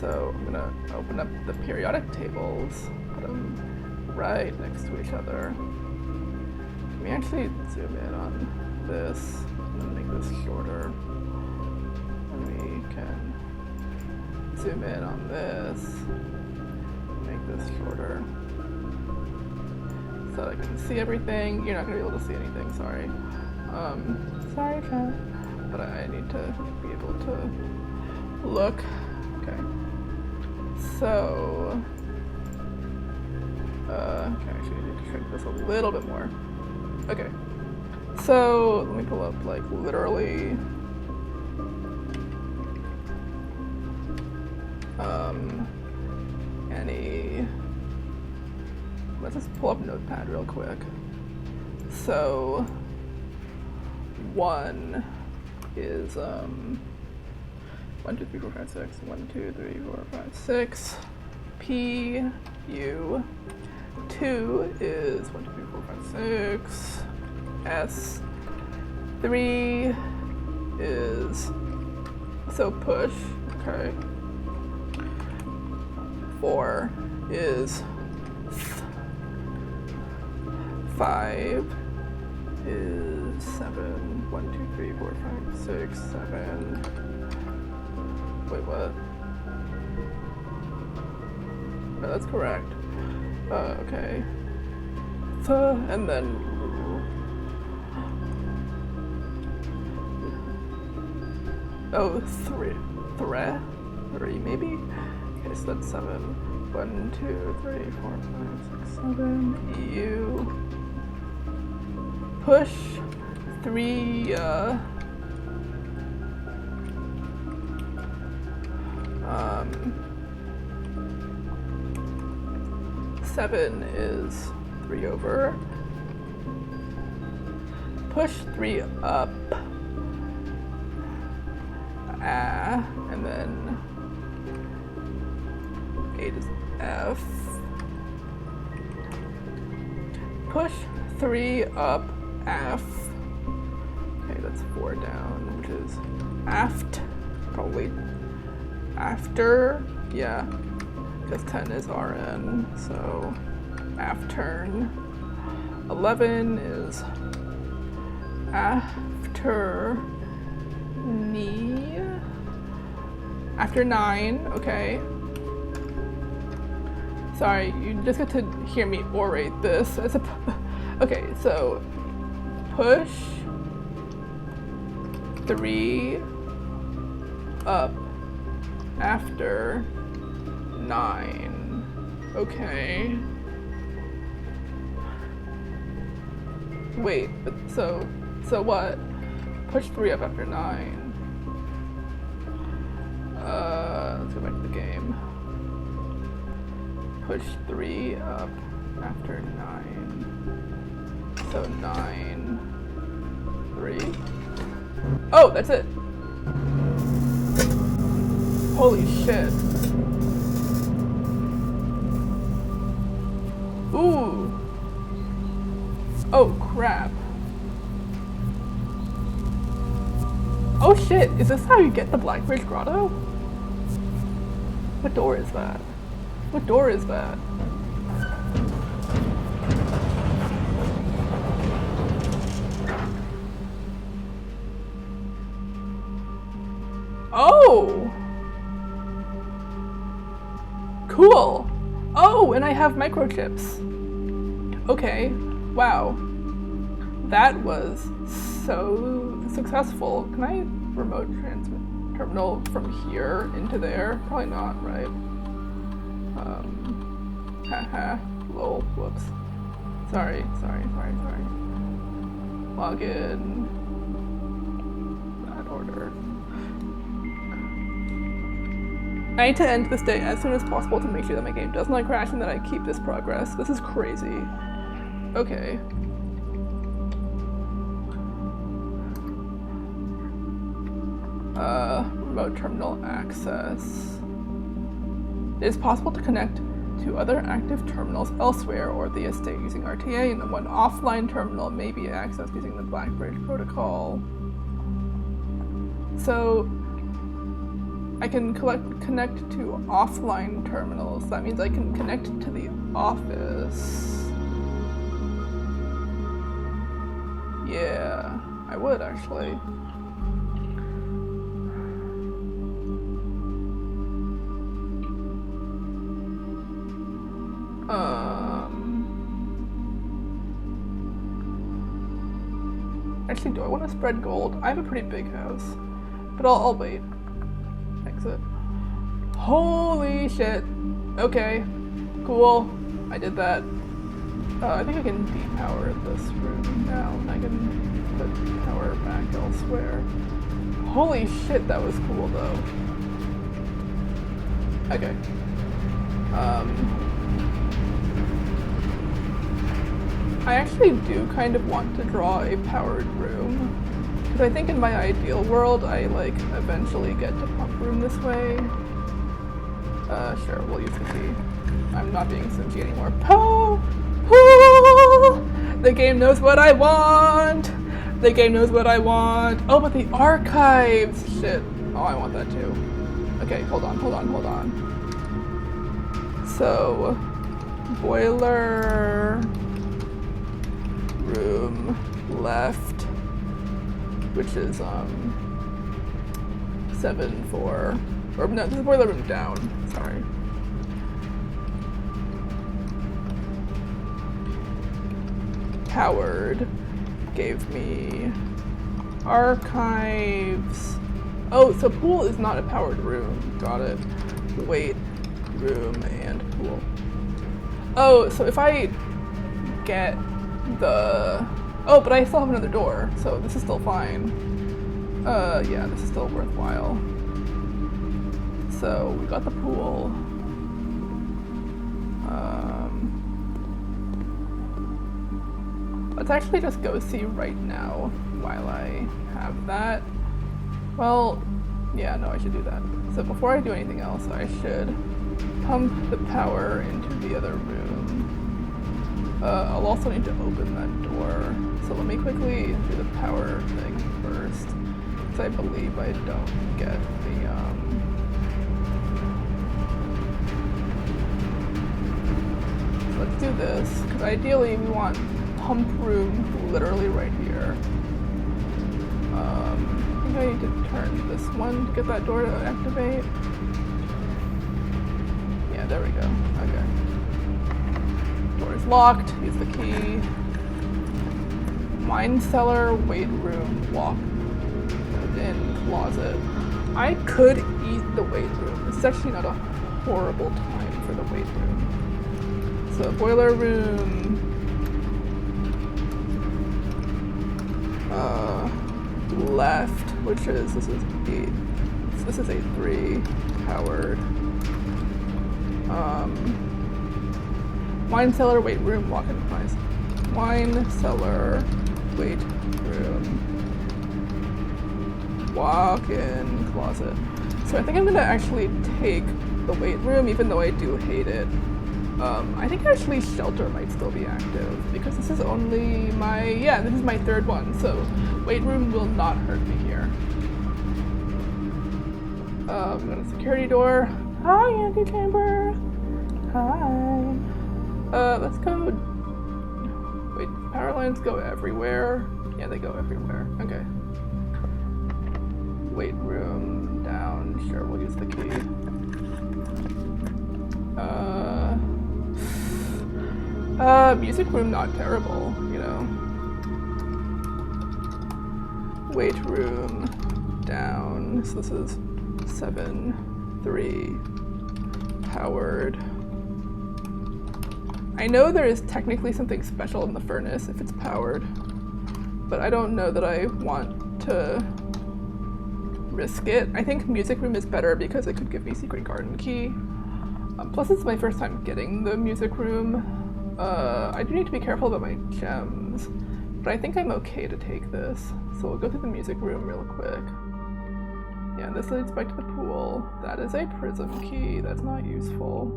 Speaker 1: so I'm gonna open up the periodic tables, put them right next to each other. Can we actually zoom in on this and make this shorter? And we can zoom in on this, make this shorter. So I can see everything. You're not gonna be able to see anything, sorry. Sorry, chat. But I need to be able to look. Okay. So, okay, I actually need to shrink this a little bit more. Okay, so let me pull up, like, literally, let's just pull up Notepad real quick. So, 1 is, 1, 2, 3, 4, 5, 6, 1, 2, 3, 4, 5, 6, P, U. 2 is 1, 2, 3, 4, 5, 6. S. 3 is so push. Okay. 4 is 5 is 7. 1, 2, 3, 4, 5, 6, 7. Wait, what? No, that's correct. Okay. And then oh, 3 maybe? Okay, so that's 7. 1, 2, 3, 4, 5, 6, 7. EU. Push 3, 7 is 3 over. Push 3 up. And then 8 is F. Push 3 up, F. Okay, that's 4 down, which is aft. Probably after. Yeah, because 10 is RN, so after. 11 is after knee. After 9, okay. Sorry, you just get to hear me orate this. Okay, so push 3 up after 9. Okay. Wait, but so what? Push 3 up after 9. Let's go back to the game. Push 3 up after 9. So 9, 3. Oh, that's it. Holy shit. Ooh. Oh crap. Oh shit, is this how you get the Blackbridge Grotto? What door is that? What door is that? Oh! Cool! Oh, and I have microchips. Okay, wow. That was so successful. Can I remote transmit terminal from here into there? Probably not, right? Haha, lol, whoops. Sorry. Login. Bad order. I need to end this day as soon as possible to make sure that my game does not crash and that I keep this progress. This is crazy. Okay. Remote terminal access. It is possible to connect to other active terminals elsewhere or the estate using RTA, and one offline terminal may be accessed using the Blackbridge protocol. So I can connect to offline terminals. That means I can connect to the office. Yeah, I would actually. Actually, do I want to spread gold? I have a pretty big house, but I'll wait. Exit. Holy shit. Okay, cool. I did that. I think I can depower this room now. I can put power back elsewhere. Holy shit, that was cool though. Okay. I actually do kind of want to draw a powered room, because I think in my ideal world I like eventually get to pump room this way. Sure, we'll use the key. I'm not being stingy anymore. The game knows what I want! The game knows what I want! Oh, but the archives! Shit. Oh, I want that too. Okay, hold on. So, boiler room left, which is 7, 4, or no, this is boiler room down, sorry. Powered gave me archives. Oh, so pool is not a powered room, got it. Wait, room and pool. Oh, so if I get the... Oh, but I still have another door, so this is still fine. Yeah, this is still worthwhile. So we got the pool. Let's actually just go see right now while I have that. Well, yeah, no, I should do that. So before I do anything else, I should pump the power into the other room. I'll also need to open that door. So let me quickly do the power thing first, because I believe I don't get the, So let's do this, because ideally we want pump room literally right here. I think I need to turn this one to get that door to activate. Yeah, there we go. Okay. Door is locked. Use the key. Wine cellar, weight room, walk in, closet. I could eat the weight room. It's actually not a horrible time for the weight room. So boiler room. Left, which is, this is 8. This is a 3 powered. Wine cellar, weight room, walk-in device. Wine cellar, weight room, walk-in closet. So I think I'm gonna actually take the weight room, even though I do hate it. I think actually shelter might still be active because this is only my, yeah, this is my 3rd one, so weight room will not hurt me here. I'm gonna security door. Hi, antechamber. Hi. Let's go. Wait, power lines go everywhere. Yeah, they go everywhere. Okay. Weight room down. Sure, we'll use the key. Music room not terrible, you know. Weight room down. So this is 7, 3, powered. I know there is technically something special in the furnace if it's powered, but I don't know that I want to risk it. I think music room is better because it could give me secret garden key. Plus it's my first time getting the music room. I do need to be careful about my gems, but I think I'm okay to take this. So we'll go through the music room real quick. Yeah, this leads back to the pool. That is a prism key. That's not useful.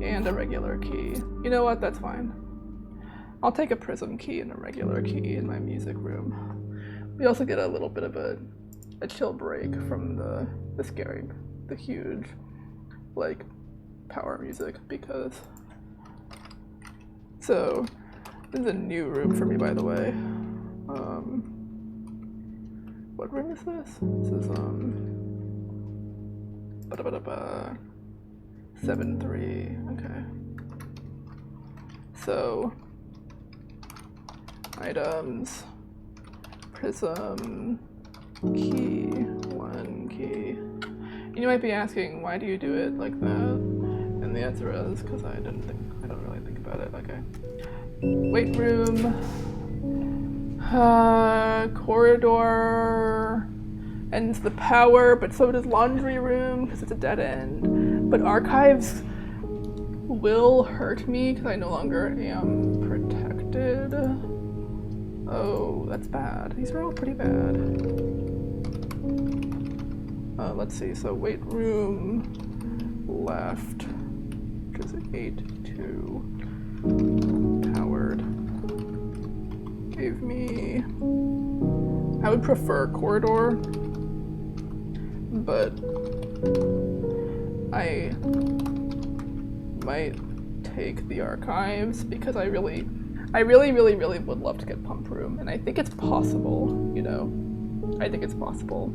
Speaker 1: And a regular key. You know what? That's fine. I'll take a prism key and a regular key in my music room. We also get a little bit of a chill break from the huge, like, power music because... So, this is a new room for me, by the way. What room is this? This is, 7-3, okay. So, items, prism, key, 1 key. You might be asking, why do you do it like that? And the answer is, because I don't really think about it. Okay. Weight room, corridor, ends the power, but so does laundry room because it's a dead end. But archives will hurt me because I no longer am protected. Oh, that's bad. These are all pretty bad. Let's see, so weight room left, which is 8-2, powered. Gave me, I would prefer corridor, but I might take the archives because I really would love to get pump room, and I think it's possible, you know. I think it's possible.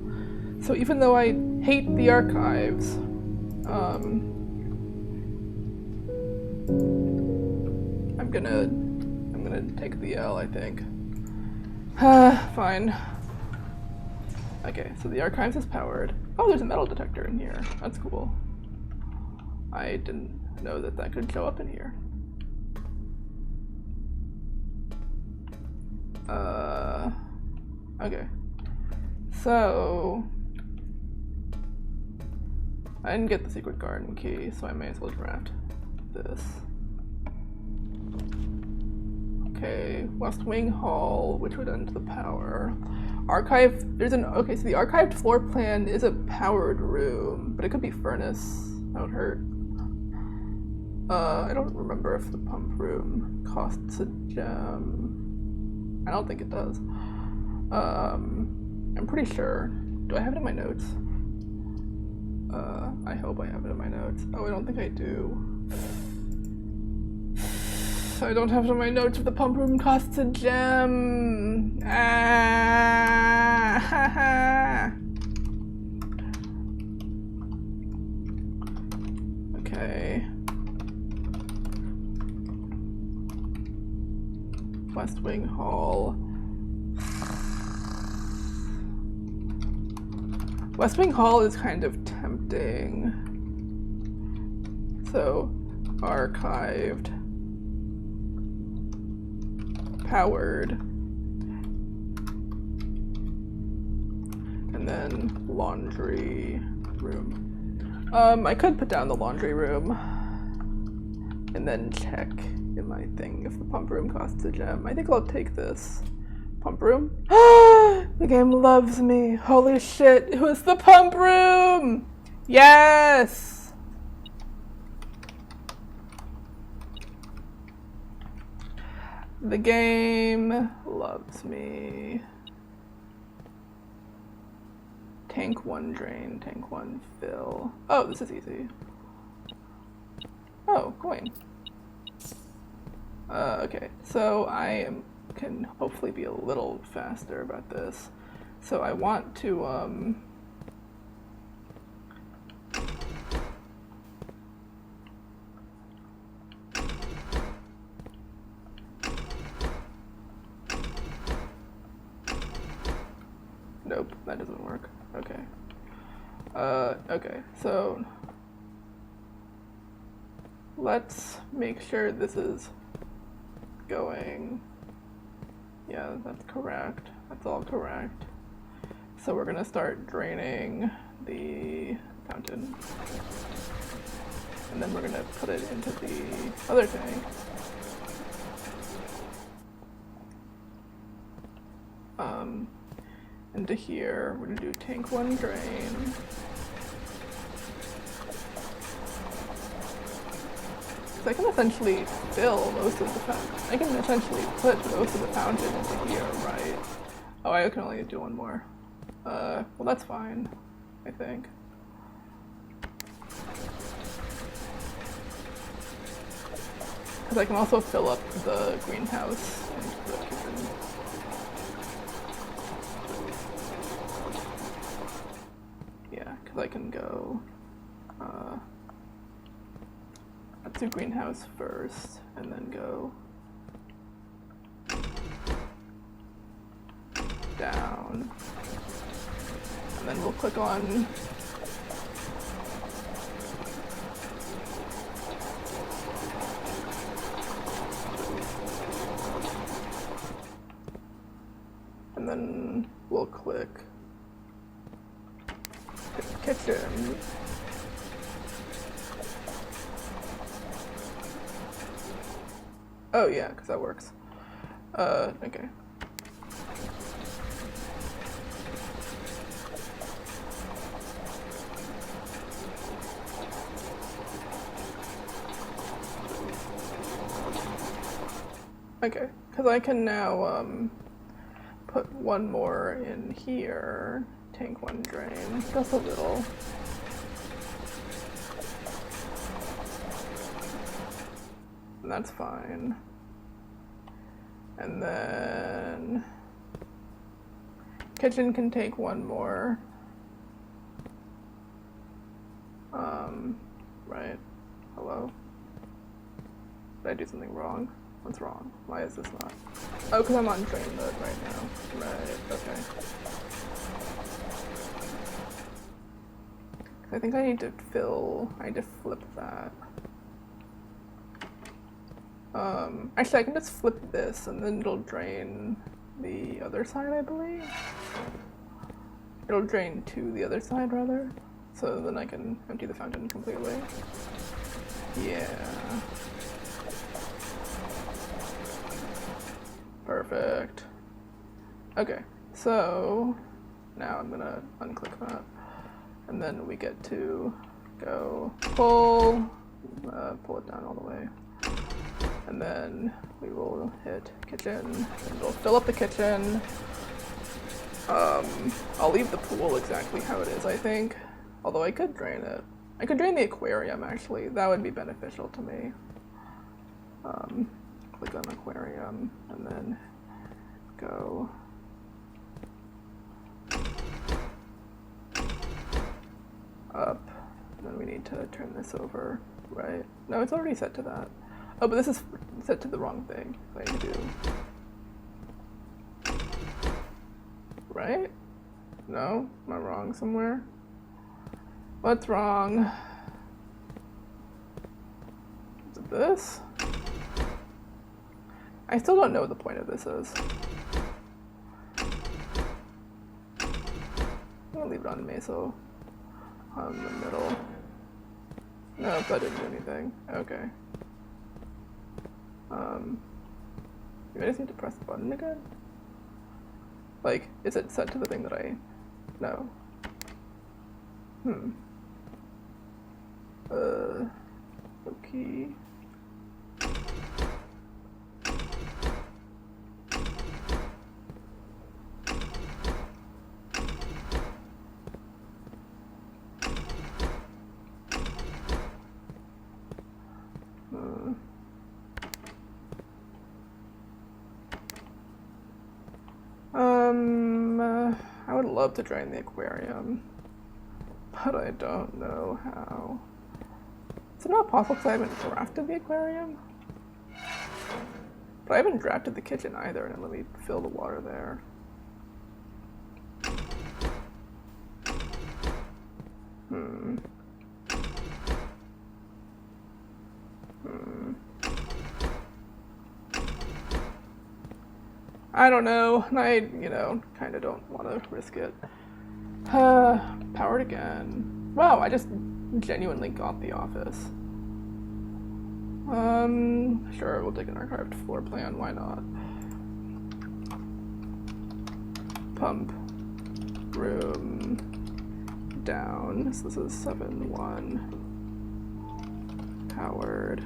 Speaker 1: So even though I hate the archives, I'm gonna take the L, I think. Fine. Okay, so the archives is powered. Oh, there's a metal detector in here. That's cool. I didn't know that that could show up in here. Okay. So I didn't get the secret garden key, so I may as well draft this. Okay, West Wing Hall, which would end the power. Archive, okay, so the archived floor plan is a powered room, but it could be furnace. That would hurt. I don't remember if the pump room costs a gem. I don't think it does. I'm pretty sure. Do I have it in my notes? I hope I have it in my notes. Oh, I don't think I do. I don't have it in my notes if the pump room costs a gem. Okay. West Wing Hall. West Wing Hall is kind of tempting. So, archived, powered, and then laundry room. I could put down the laundry room and then check in my thing if the pump room costs a gem. I think I'll take this. Pump room? The game loves me. Holy shit, it was the pump room! Yes! The game loves me. Tank 1 drain, tank 1 fill. Oh, this is easy. Oh, coin. Okay, so can hopefully be a little faster about this. So I want to, nope, that doesn't work. Okay. Okay, so let's make sure this is going. Yeah, that's correct. That's all correct. So we're gonna start draining the fountain. And then we're gonna put it into the other tank. Into here, we're gonna do tank 1 drain. So I can essentially fill most of the fountain. I can essentially put most of the fountain into here, right? Oh, I can only do one more. Well, that's fine, I think. Because I can also fill up the greenhouse and the kitchen. Yeah, because I can go, let's do greenhouse first, and then go down. And then we'll click on and then we'll click kitchen. Oh yeah, because that works. Okay. Okay, because I can now put one more in here. Tank 1 drain, just a little. And that's fine. And then kitchen can take one more. Right. Hello? Did I do something wrong? What's wrong? Why is this not? Oh, because I'm on drain mode right now. Right, okay. I think I need to flip that. Actually, I can just flip this and then it'll drain the other side, I believe. It'll drain to the other side, rather. So then I can empty the fountain completely. Yeah. Perfect. Okay, so now I'm gonna unclick that. And then we get to go pull it down all the way. And then we will hit kitchen, and it'll fill up the kitchen. I'll leave the pool exactly how it is, I think. Although I could drain it. I could drain the aquarium, actually. That would be beneficial to me. Click on aquarium, and then go up. And then we need to turn this over, right? No, it's already set to that. Oh, but this is set to the wrong thing. So I need to do... Right? No? Am I wrong somewhere? What's wrong? Is it this? I still don't know what the point of this is. I'm gonna leave it on Meso. On the middle. No, that didn't do anything. Okay. Maybe I just need to press the button again? Like, is it set to the thing that I... No. Okay. I would love to drain the aquarium, but I don't know how. Is it not possible because I haven't drafted the aquarium? But I haven't drafted the kitchen either, and let me fill the water there. I don't know. I, kind of don't want to risk it. Powered again. Wow, I just genuinely got the office. Sure, we'll take an archived floor plan. Why not? Pump. Room. Down. So this is 7-1. Powered.